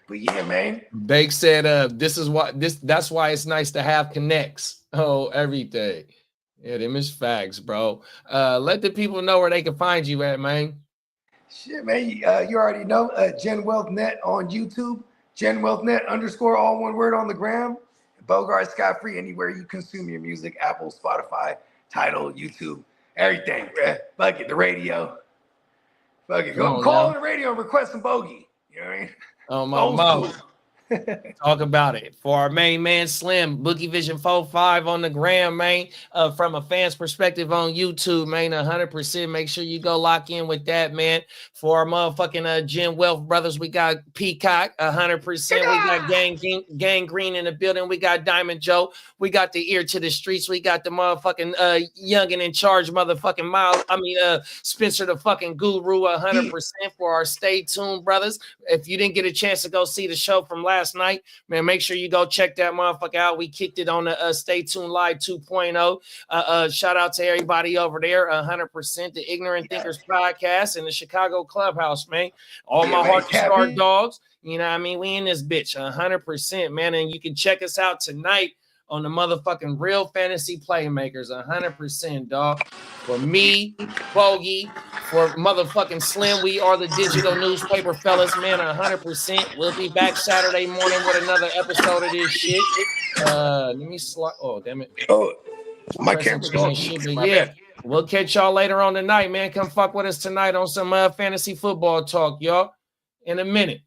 but yeah, man. Bake said, that's why it's nice to have connects. Oh, everything. Yeah, them is facts, bro. Let the people know where they can find you at, man. Shit, man. You already know Gen Wealth Net on YouTube. Gen Wealth Net _ all one word on the gram. Bogard Scott Free anywhere you consume your music. Apple, Spotify, Tidal, YouTube, everything, bruh. Fuck it, the radio. Fuck it. Go call the radio and request some bogey. You know what I mean? Oh, my mouth. Talk about it. For our main man, Slim, Boogie Vision 45 on the gram, man. From a fan's perspective on YouTube, man, 100%. Make sure you go lock in with that, man. For our motherfucking Gen Wealth brothers, we got Peacock, 100%. We got Gang Green in the building. We got Diamond Joe. We got the ear to the streets. We got the motherfucking youngin' in charge, motherfucking Spencer the fucking guru, 100% for our Stay Tuned brothers. If you didn't get a chance to go see the show from last night, man, make sure you go check that motherfucker out. We kicked it on the Stay Tuned Live 2.0. Shout out to everybody over there, 100%. The Ignorant Thinkers podcast and the Chicago Clubhouse, man. All my Heart to Star dogs. You know what I mean? We in this bitch, 100%, man. And you can check us out tonight on the motherfucking Real Fantasy Playmakers, 100%, dog. For me, Bogey, for motherfucking Slim, we are the digital newspaper fellas, man, 100%. We'll be back Saturday morning with another episode of this shit. Let me slide. Oh, damn it. Oh, my camera's going. Yeah, we'll catch y'all later on tonight, man. Come fuck with us tonight on some fantasy football talk, y'all. In a minute.